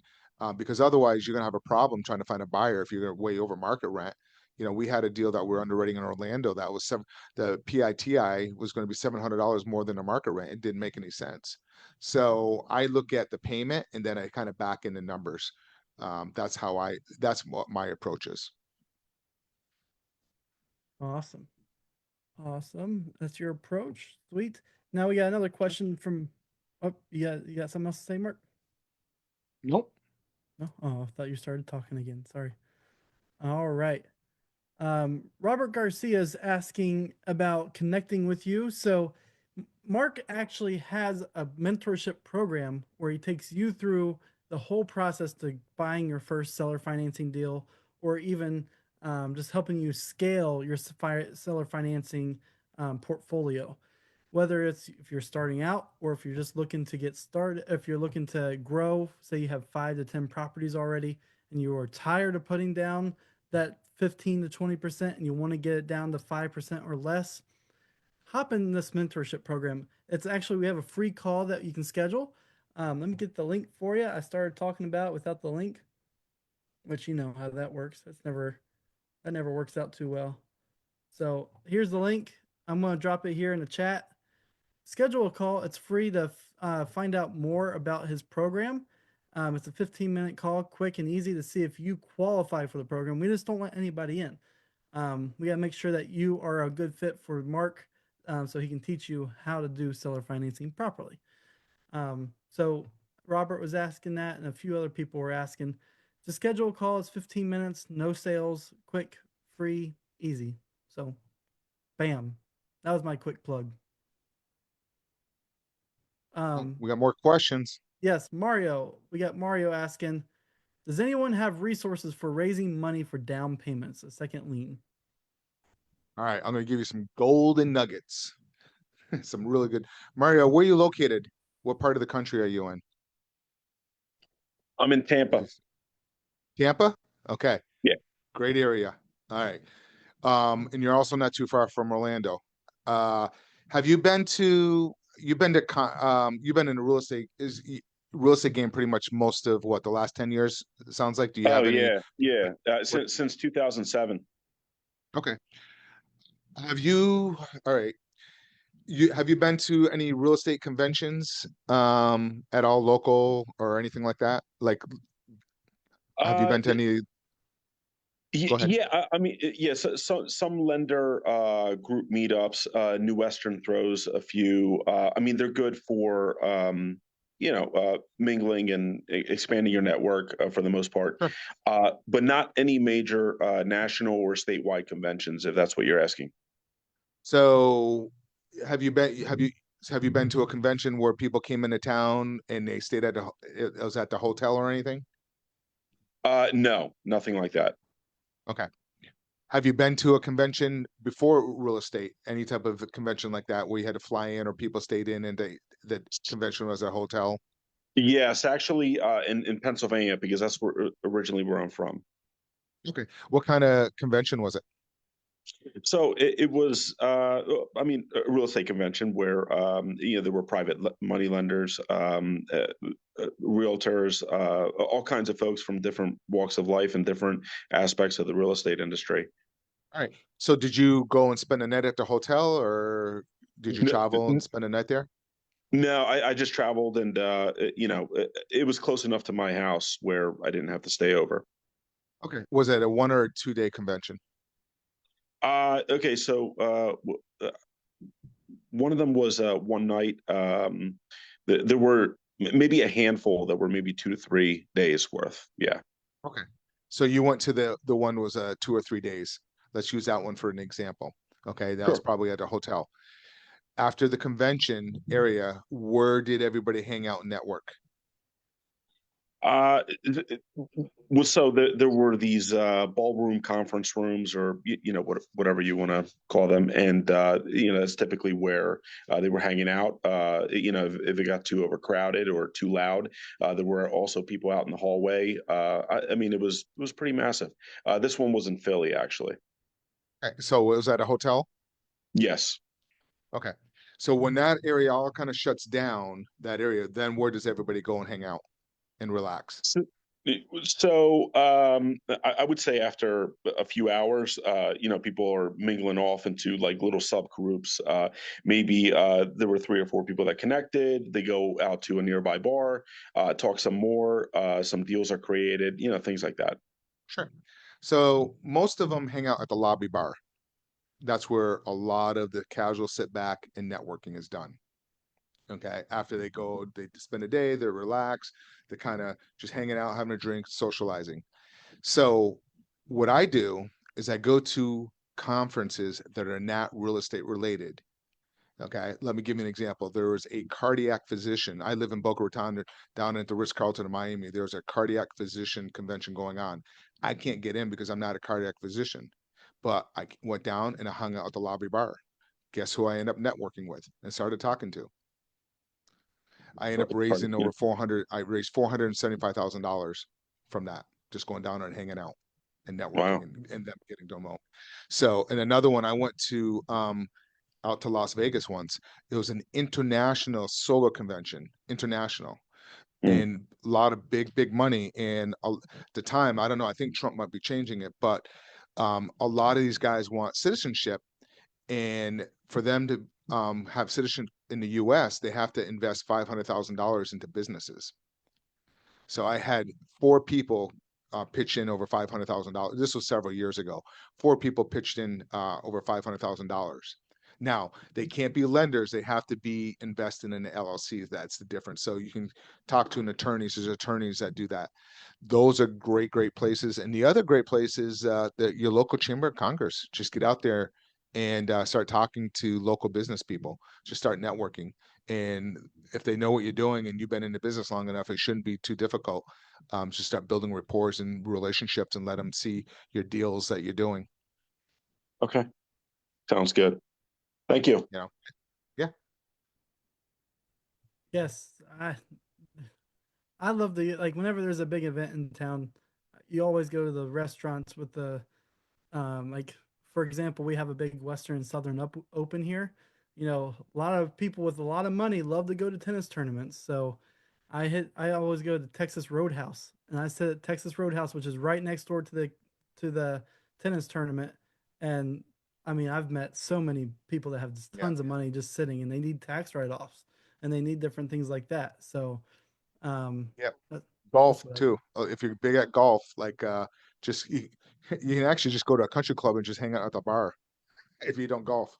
because otherwise you're gonna have a problem trying to find a buyer if you're way over market rent. we had a deal that we're underwriting in Orlando that was the PITI was going to be $700 more than the market rent. It didn't make any sense. So I look at the payment and then I kind of back in the numbers. That's what my approach is. Awesome. Awesome. That's your approach. Sweet. Now we got another question from. Oh, you got something else to say, Mark? Nope. No. Oh, I thought you started talking again. Sorry. All right. Robert Garcia is asking about connecting with you. So, Mark actually has a mentorship program where he takes you through the whole process to buying your first seller financing deal, or even just helping you scale your seller financing portfolio. Whether it's if you're starting out or if you're just looking to get started, if you're looking to grow, say you have 5 to 10 properties already and you are tired of putting down that 15 to 20% and you want to get it down to 5% or less, hop in this mentorship program. It's actually, we have a free call that you can schedule. Let me get the link for you. I started talking about it without the link, which you know how that works. That never works out too well. So here's the link. I'm going to drop it here in the chat. Schedule a call. It's free to find out more about his program. It's a 15-minute call, quick and easy to see if you qualify for the program. We just don't let anybody in. We got to make sure that you are a good fit for Mark, so he can teach you how to do seller financing properly. So Robert was asking that, and a few other people were asking. To schedule a call is 15 minutes, no sales, quick, free, easy. So, bam, that was my quick plug. We got more questions. Yes, Mario. We got Mario asking, does anyone have resources for raising money for down payments, a second lien? All right, I'm going to give you some golden nuggets. Some really good. Mario, where are you located? What part of the country are you in? I'm in Tampa. Tampa? Okay. Yeah. Great area. All right. And you're also not too far from Orlando. Have you been to you've been in the real estate game pretty much most of the last 10 years, it sounds like. Do you Oh have any? yeah. Since 2007. Okay. Have you all right. Have you been to any real estate conventions at all, local or anything like that? Like, have you Uh, been to any? Go ahead. Yeah, I mean, yeah. So some lender group meetups. New Western throws a few. I mean, they're good for mingling and expanding your network for the most part, Sure. but not any major national or statewide conventions, if that's what you're asking. So, have you been to a convention where people came into town and they stayed it was at the hotel or anything? No, nothing like that. Okay. Have you been to a convention before real estate? Any type of convention like that where you had to fly in or people stayed in and the convention was a hotel? Yes, actually, in Pennsylvania, because that's originally where I'm from. Okay. What kind of convention was it? So it was, I mean, a real estate convention where there were private money lenders, realtors, all kinds of folks from different walks of life and different aspects of the real estate industry. All right. So did you go and spend a night at the hotel or did you No, travel and spend a night there? no, I just traveled, and it was close enough to my house where I didn't have to stay over. Okay. Was it a 1 or 2 day convention? Okay, so one of them was one night. There were maybe a handful that were maybe 2 to 3 days worth. Yeah. Okay. So you went to the one was 2 or 3 days. Let's use that one for an example. Okay. That was Sure. probably at a hotel. After the convention area, where did everybody hang out and network? Well, so there were these ballroom conference rooms, or whatever you want to call them, and that's typically where they were hanging out. If it got too overcrowded or too loud, there were also people out in the hallway. I mean, it was pretty massive. This one was in Philly, actually. Okay. So it was at a hotel? Yes. Okay. So when that area all kind of shuts down, that area, then where does everybody go and hang out and relax? So I would say after a few hours, people are mingling off into like little subgroups. Maybe there were 3 or 4 people that connected. They go out to a nearby bar, talk some more. Some deals are created. Things like that. Sure. So most of them hang out at the lobby bar. That's where a lot of the casual sit back and networking is done. Okay. After they go, they spend a day, they're relaxed, they're kind of just hanging out, having a drink, socializing. So what I do is I go to conferences that are not real estate related. Okay, let me give you an example. There was a cardiac physician. I live in Boca Raton, down at the Ritz-Carlton in Miami. There's a cardiac physician convention going on. I can't get in because I'm not a cardiac physician, but I went down and I hung out at the lobby bar. Guess who I end up networking with and started talking to? I end up raising over 400. I raised $475,000 from that, just going down and hanging out and networking Wow. and them getting to know. So, and another one, I went to out to Las Vegas once. It was an international solar convention, international, Mm. and a lot of big money. And the time, I don't know, I think Trump might be changing it, but a lot of these guys want citizenship, and for them to have citizenship in the U.S., they have to invest $500,000 into businesses. So I had 4 people pitch in over $500,000. This was several years ago. 4 people pitched in over $500,000. Now they can't be lenders; they have to be invested in an LLC. That's the difference. So you can talk to an attorney. There's attorneys that do that. Those are great places. And the other great place is your local chamber of Congress. Just get out there and start talking to local business people. Just start networking. And if they know what you're doing and you've been in the business long enough, it shouldn't be too difficult. Just start building rapport and relationships and let them see your deals that you're doing. Okay. Sounds good. Thank you. You know, yeah, Yes, I love the like whenever there's a big event in town, you always go to the restaurants with the like for example, we have a big Western and Southern Open here. A lot of people with a lot of money love to go to tennis tournaments. So I always go to Texas Roadhouse, and I sit at Texas Roadhouse, which is right next door to the tennis tournament. And I mean, I've met so many people that have just yeah, tons of money just sitting, and they need tax write-offs, and they need different things like that. So yeah. that, Golf that's what I do. too. If you're big at golf, like just you can actually just go to a country club and just hang out at the bar if you don't golf.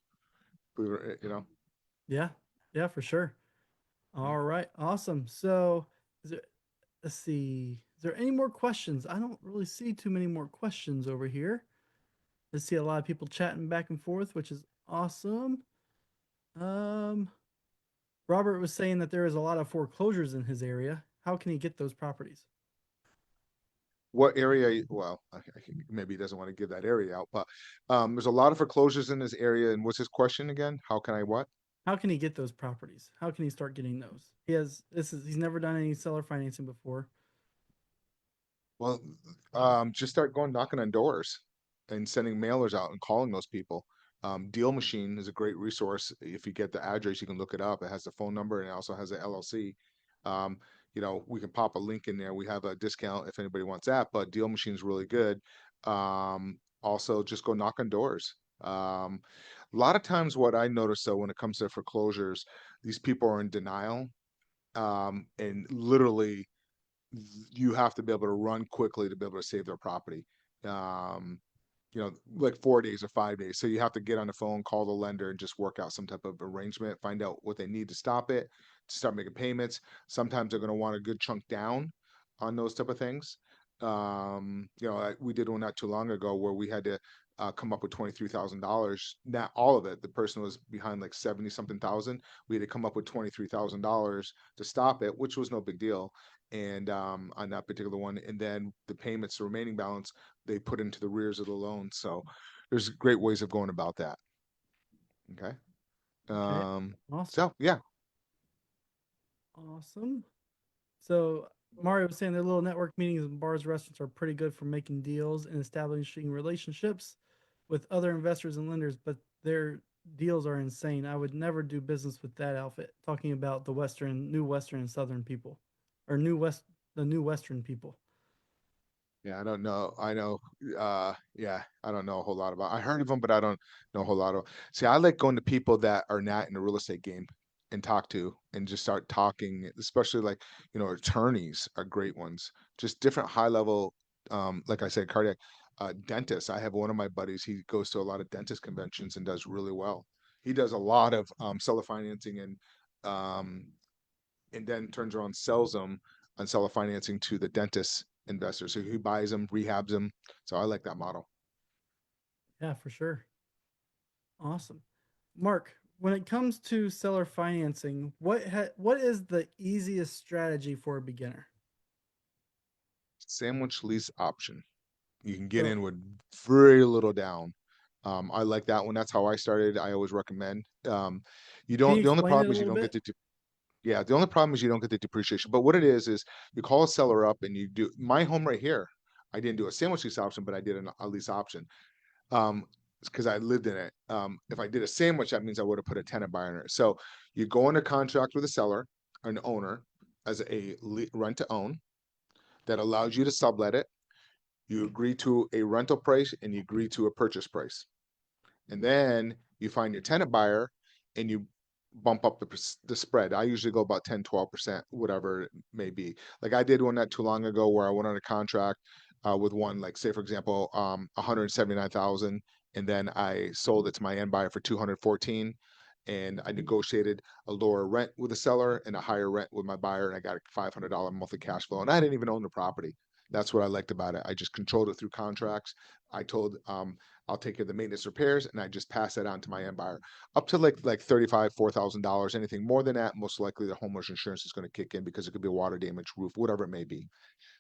You know. Yeah, yeah, for sure. All right, awesome. So, is there, let's see, is there any more questions? I don't really see too many more questions over here. I see a lot of people chatting back and forth, which is awesome. Um, Robert was saying that there is a lot of foreclosures in his area. How can he get those properties? What area? Well, maybe he doesn't want to give that area out, but there's a lot of foreclosures in this area. And what's his question again? How can I what? How can he get those properties? How can he start getting those? He's never done any seller financing before. Well, just start going knocking on doors and sending mailers out and calling those people. Deal Machine is a great resource. If you get the address, you can look it up. It has the phone number and it also has a LLC. Um, we can pop a link in there. We have a discount if anybody wants that, but Deal Machine is really good. Also, just go knock on doors. A lot of times, what I notice though, when it comes to foreclosures, these people are in denial, and literally you have to be able to run quickly to be able to save their property. Um, like 4 days or 5 days. So you have to get on the phone, call the lender, and just work out some type of arrangement, find out what they need to stop it, to start making payments. Sometimes they're going to want a good chunk down on those type of things. We did one not too long ago where we had to come up with $23,000. Not all of it. The person was behind like 70 something thousand. We had to come up with $23,000 to stop it, which was no big deal. And on that particular one, and then the payments, the remaining balance, they put into the rears of the loan. So there's great ways of going about that. Okay. Okay, Um, awesome, so yeah, awesome. So Mario was saying their little network meetings and bars, restaurants are pretty good for making deals and establishing relationships with other investors and lenders, but their deals are insane. I would never do business with that outfit. Talking about the new Western and Southern people, or the new Western people. Yeah, I don't know. I know. Yeah, I don't know a whole lot about. I heard of them, but I don't know a whole lot of. See, I like going to people that are not in the real estate game and talk to and just start talking. Especially like attorneys are great ones. Just different high level, like I said, cardiac dentists. I have one of my buddies. He goes to a lot of dentist conventions and does really well. He does a lot of seller financing um, and then turns around and sells them on seller financing to the dentist investor. So he buys them, rehabs them. So I like that model. Yeah, for sure. Awesome. Mark, when it comes to seller financing, what is the easiest strategy for a beginner? Sandwich lease option. You can get So, in with very little down. I like that one. That's how I started. I always recommend. You can you don't. The only explain it problem a is you little don't get bit? the. Yeah, the only problem is you don't get the depreciation. But what it is you call a seller up and you do my home right here. I didn't do a sandwich lease option, but I did a lease option. Because I lived in it. If I did a sandwich, that means I would have put a tenant buyer in it. So you go into contract with a seller, an owner, as a rent to own that allows you to sublet it. You agree to a rental price and you agree to a purchase price. And then you find your tenant buyer and you bump up the spread. I usually go about 10, 12%, whatever it may be. Like I did one not too long ago where I went on a contract with one, like say for example, 179,000, and then I sold it to my end buyer for 214. And I negotiated a lower rent with the seller and a higher rent with my buyer, and I got a $500 monthly cash flow. And I didn't even own the property. That's what I liked about it. I just controlled it through contracts. I told I'll take care of the maintenance repairs, and I just pass that on to my end buyer. Up to like 35, $4,000. Anything more than that, most likely the homeowner's insurance is going to kick in because it could be water damage, roof, whatever it may be.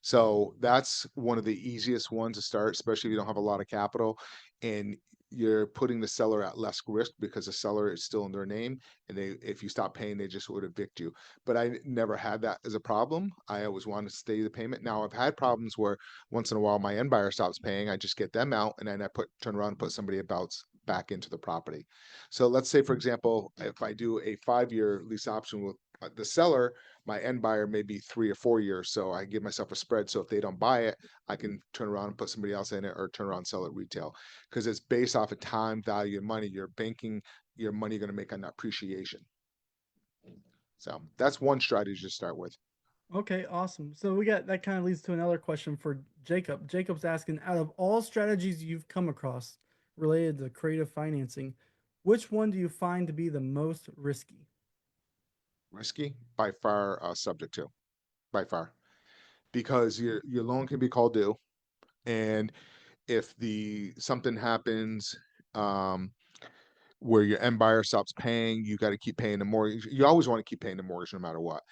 So that's one of the easiest ones to start, especially if you don't have a lot of capital and you're putting the seller at less risk because the seller is still in their name, and if you stop paying, they just would evict you. But I never had that as a problem. I always wanted to stay the payment. Now I've had problems where once in a while my end buyer stops paying, I just get them out and then I turn around and put somebody about back into the property. So let's say, for example, if I do a 5-year lease option with the seller, my end buyer may be 3 or 4 years. So I give myself a spread. So if they don't buy it, I can turn around and put somebody else in it or turn around and sell it retail because it's based off of time, value, and money. You're banking your money you're going to make on that appreciation. So that's one strategy to start with. Okay, awesome. So we got that kind of leads to another question for Jacob. Jacob's asking, out of all strategies you've come across related to creative financing, which one do you find to be the most risky? Risky by far, subject to by far because your loan can be called due, and if the something happens, um, where your end buyer stops paying, you got to keep paying the mortgage. You always want to keep paying the mortgage no matter what.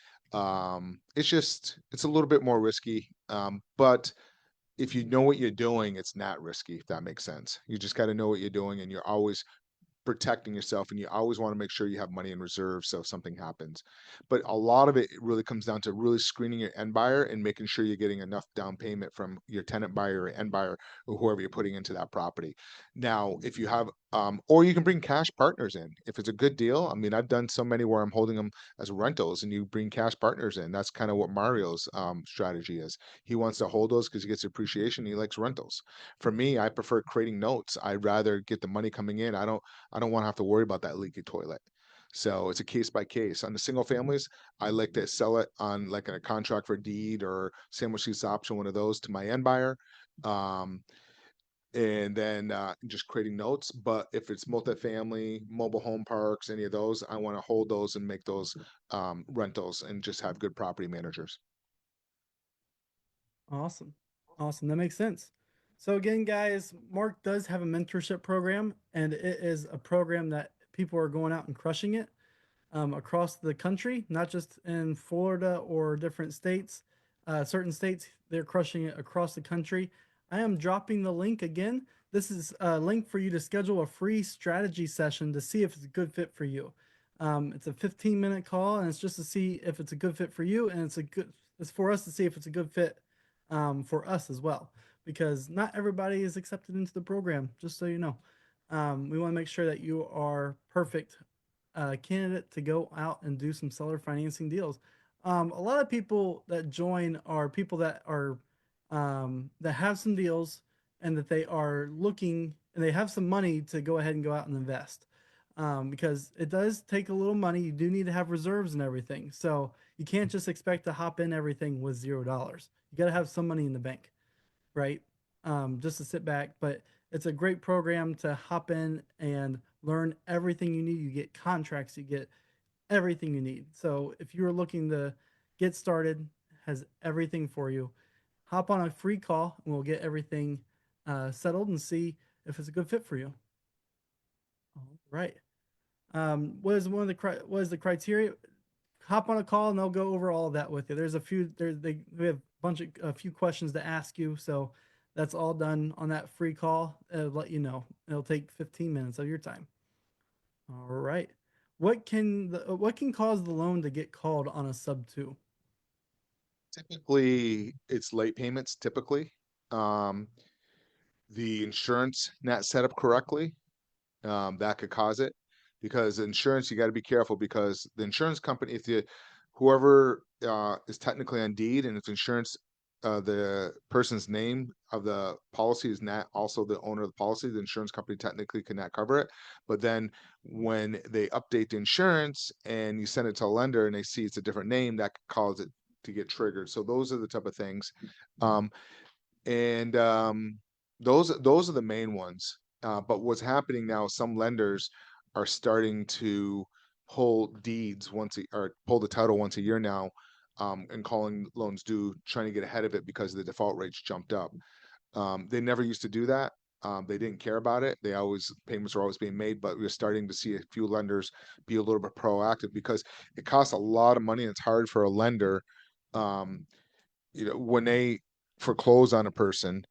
It's a little bit more risky, but if you know what you're doing, it's not risky. If that makes sense, you just got to know what you're doing, and you're always protecting yourself, and you always want to make sure you have money in reserve so if something happens. But a lot of it really comes down to really screening your end buyer and making sure you're getting enough down payment from your tenant buyer or end buyer or whoever you're putting into that property. Now if you have or you can bring cash partners in if it's a good deal. I mean, I've done so many where I'm holding them as rentals and you bring cash partners in. That's kind of what Mario's strategy is. He wants to hold those because he gets appreciation. He likes rentals. For me, I prefer creating notes. I'd rather get the money coming in. I don't want to have to worry about that leaky toilet. So it's a case by case. On the single families, I like to sell it on like a contract for deed or sandwich lease option, one of those to my end buyer. Um, and then just creating notes. But if it's multifamily, mobile home parks, any of those, I want to hold those and make those rentals and just have good property managers. Awesome. Awesome. That makes sense. So again, guys, Mark does have a mentorship program, and it is a program that people are going out and crushing it across the country, not just in Florida or different states. Certain states, they're crushing it across the country. I am dropping the link again. This is a link for you to schedule a free strategy session to see if it's a good fit for you. It's a 15-minute call, and it's just to see if it's a good fit for you, and it's for us to see if it's a good fit for us as well, because not everybody is accepted into the program. Just so you know, we want to make sure that you are perfect candidate to go out and do some seller financing deals. A lot of people that join are people that are that have some deals and that they are looking and they have some money to go ahead and go out and invest. Because it does take a little money. You do need to have reserves and everything. So you can't just expect to hop in everything with $0. You got to have some money in the bank, right? Just to sit back. But it's a great program to hop in and learn everything you need. You get contracts, you get everything you need. So if you're looking to get started, has everything for you. Hop on a free call and we'll get everything settled and see if it's a good fit for you. All right. What is the criteria? Hop on a call and they'll go over all of that with you. There's a few we have a few questions to ask you, so that's all done on that free call. It'll let you know. It'll take 15 minutes of your time. All right. What can cause the loan to get called on a sub two? Typically, it's late payments, typically. Um, the insurance not set up correctly, that could cause it. Because insurance, you got to be careful because the insurance company, if you, whoever is technically on deed, and if insurance, the person's name of the policy is not also the owner of the policy, the insurance company technically cannot cover it. But then when they update the insurance and you send it to a lender and they see it's a different name, that could cause it to get triggered. So those are the type of things. Um, and those are the main ones. But what's happening now, some lenders are starting to pull deeds or pull the title once a year now, and calling loans due, trying to get ahead of it because the default rates jumped up. They never used to do that. They didn't care about it. Payments were always being made, but we're starting to see a few lenders be a little bit proactive because it costs a lot of money and it's hard for a lender. Um, when they foreclose on a person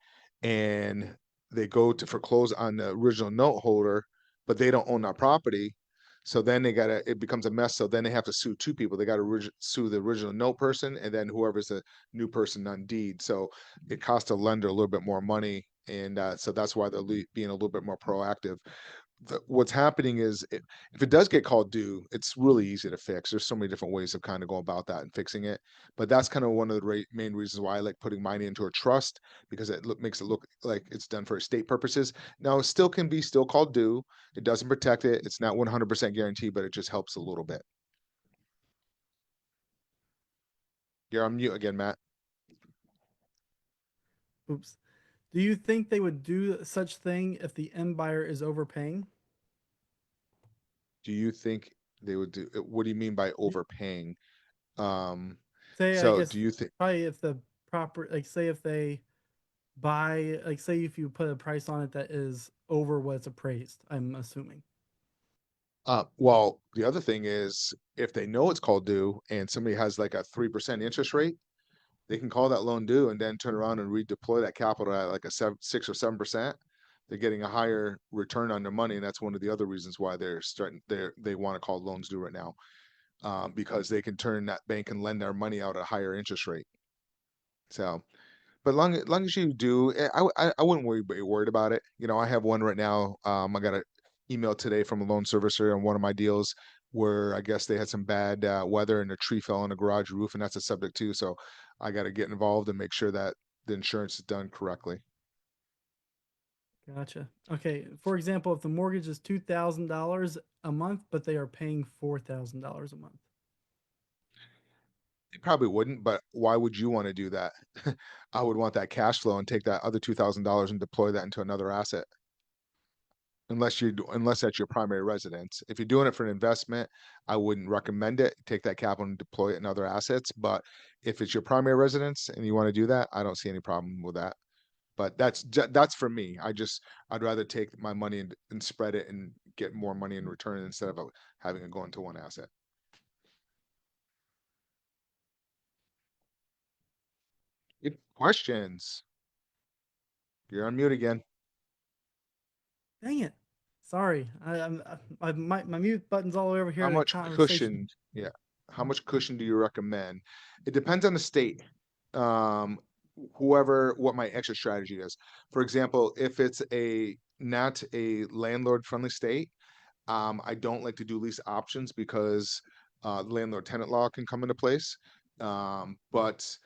and they go to foreclose on the original note holder, but they don't own that property. So then it becomes a mess. So then they have to sue two people. They got to sue the original note person and then whoever's the new person on deed. So it costs a lender a little bit more money. And so that's why they're being a little bit more proactive. What's happening is if it does get called due, it's really easy to fix. There's so many different ways of kind of going about that and fixing it. But that's kind of one of the main reasons why I like putting money into a trust because makes it look like it's done for estate purposes. Now, it still can be still called due. It doesn't protect it. It's not 100% guaranteed, but it just helps a little bit. You're on mute again, Matt. Oops. Do you think they would do such thing if the end buyer is overpaying? Do you think they would do? What do you mean by Y- overpaying? Um, Say, I so guess do you think? probably if the proper, like, say if they buy, like, say if you put a price on it that is over what's appraised, I'm assuming. Well, the other thing is if they know it's called due and somebody has like a 3% interest rate, they can call that loan due and then turn around and redeploy that capital at like a 6 or 7%. They're getting a higher return on their money, and that's one of the other reasons why they want to call loans due right now, because they can turn that bank and lend their money out at a higher interest rate. So, but long as you do, I wouldn't be worried about it. I have one right now. I got an email today from a loan servicer on one of my deals where I guess they had some bad weather and a tree fell on the garage roof, and that's a subject too. So I got to get involved and make sure that the insurance is done correctly. Gotcha. Okay. For example, if the mortgage is $2,000 a month, but they are paying $4,000 a month. It probably wouldn't, but why would you want to do that? I would want that cash flow and take that other $2,000 and deploy that into another asset. Unless that's your primary residence. If you're doing it for an investment, I wouldn't recommend it. Take that capital and deploy it in other assets. But if it's your primary residence and you want to do that, I don't see any problem with that. But that's for me. I'd rather take my money and spread it and get more money in return instead of having it go into one asset. Good questions. You're on mute again. Dang it. Sorry. My mute button's all over here How in a much conversation. cushion? Yeah. How much cushion do you recommend? It depends on the state. Um, what my exit strategy is. For example, if it's not a landlord friendly state, I don't like to do lease options because landlord tenant law can come into place. But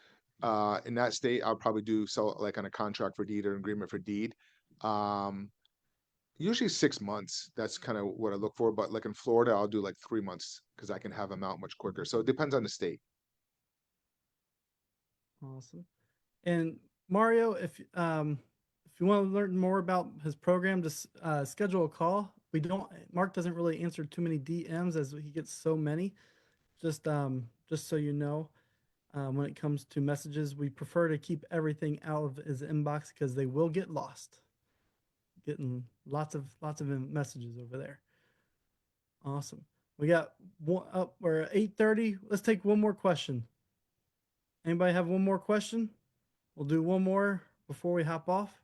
In that state, I'll probably do sell it like on a contract for deed or agreement for deed. Um, Usually 6 months. That's kind of what I look for. But like in Florida, I'll do like 3 months because I can have them out much quicker. So it depends on the state. Awesome. And Mario, if you want to learn more about his program, just schedule a call. We don't. Mark doesn't really answer too many DMs as he gets so many. Just so you know, when it comes to messages, we prefer to keep everything out of his inbox because they will get lost. Getting lots of messages over there. Awesome. We got one up. We're at 8:30. Let's take one more question. Anybody have one more question? We'll do one more before we hop off.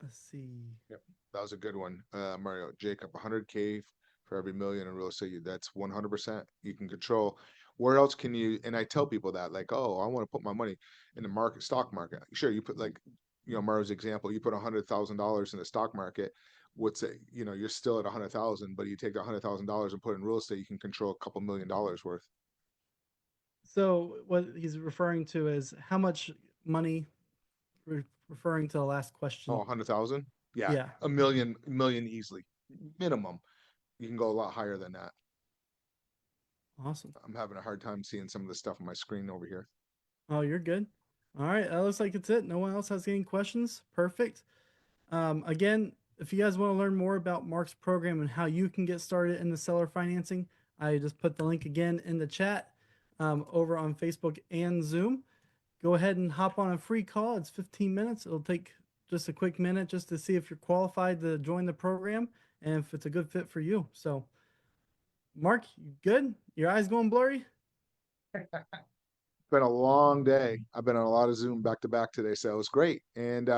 Let's see. Yep. That was a good one. Mario, Jacob, 100K for every million in real estate. That's 100% you can control. Where else can you? And I tell people that, like, oh, I want to put my money in the market, stock market. Sure, you put like, Mario's example, you put $100,000 in the stock market. What's it? You're still at 100,000, but you take $100,000 and put it in real estate, you can control a couple $1 million worth. So what he's referring to is how much money, referring to the last Oh, question. 100,000? Yeah, Yeah. a million easily, minimum. You can go a lot higher than that. Awesome. I'm having a hard time seeing some of the stuff on my screen over here. Oh, you're good. All right. That looks like it's it. No one else has any questions. Perfect. Again, if you guys want to learn more about Mark's program and how you can get started in the seller financing, I just put the link again in the chat over on Facebook and Zoom. Go ahead and hop on a free call. It's 15 minutes. It'll take just a quick minute just to see if you're qualified to join the program and if it's a good fit for you. So, Mark, you good? Your eyes going blurry? Been a long day. I've been on a lot of Zoom back to back today, so it was great. And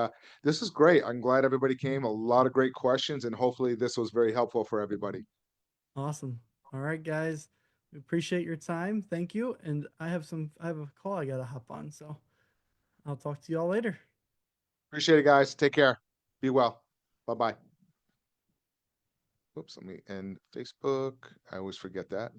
this is great. I'm glad everybody came. A lot of great questions, and hopefully this was very helpful for everybody. Awesome. All right, guys. We appreciate your time. Thank you. And I have a call I gotta hop on. So I'll talk to y'all later. Appreciate it, guys. Take care. Be well. Bye-bye. Oops, let me end Facebook. I always forget that.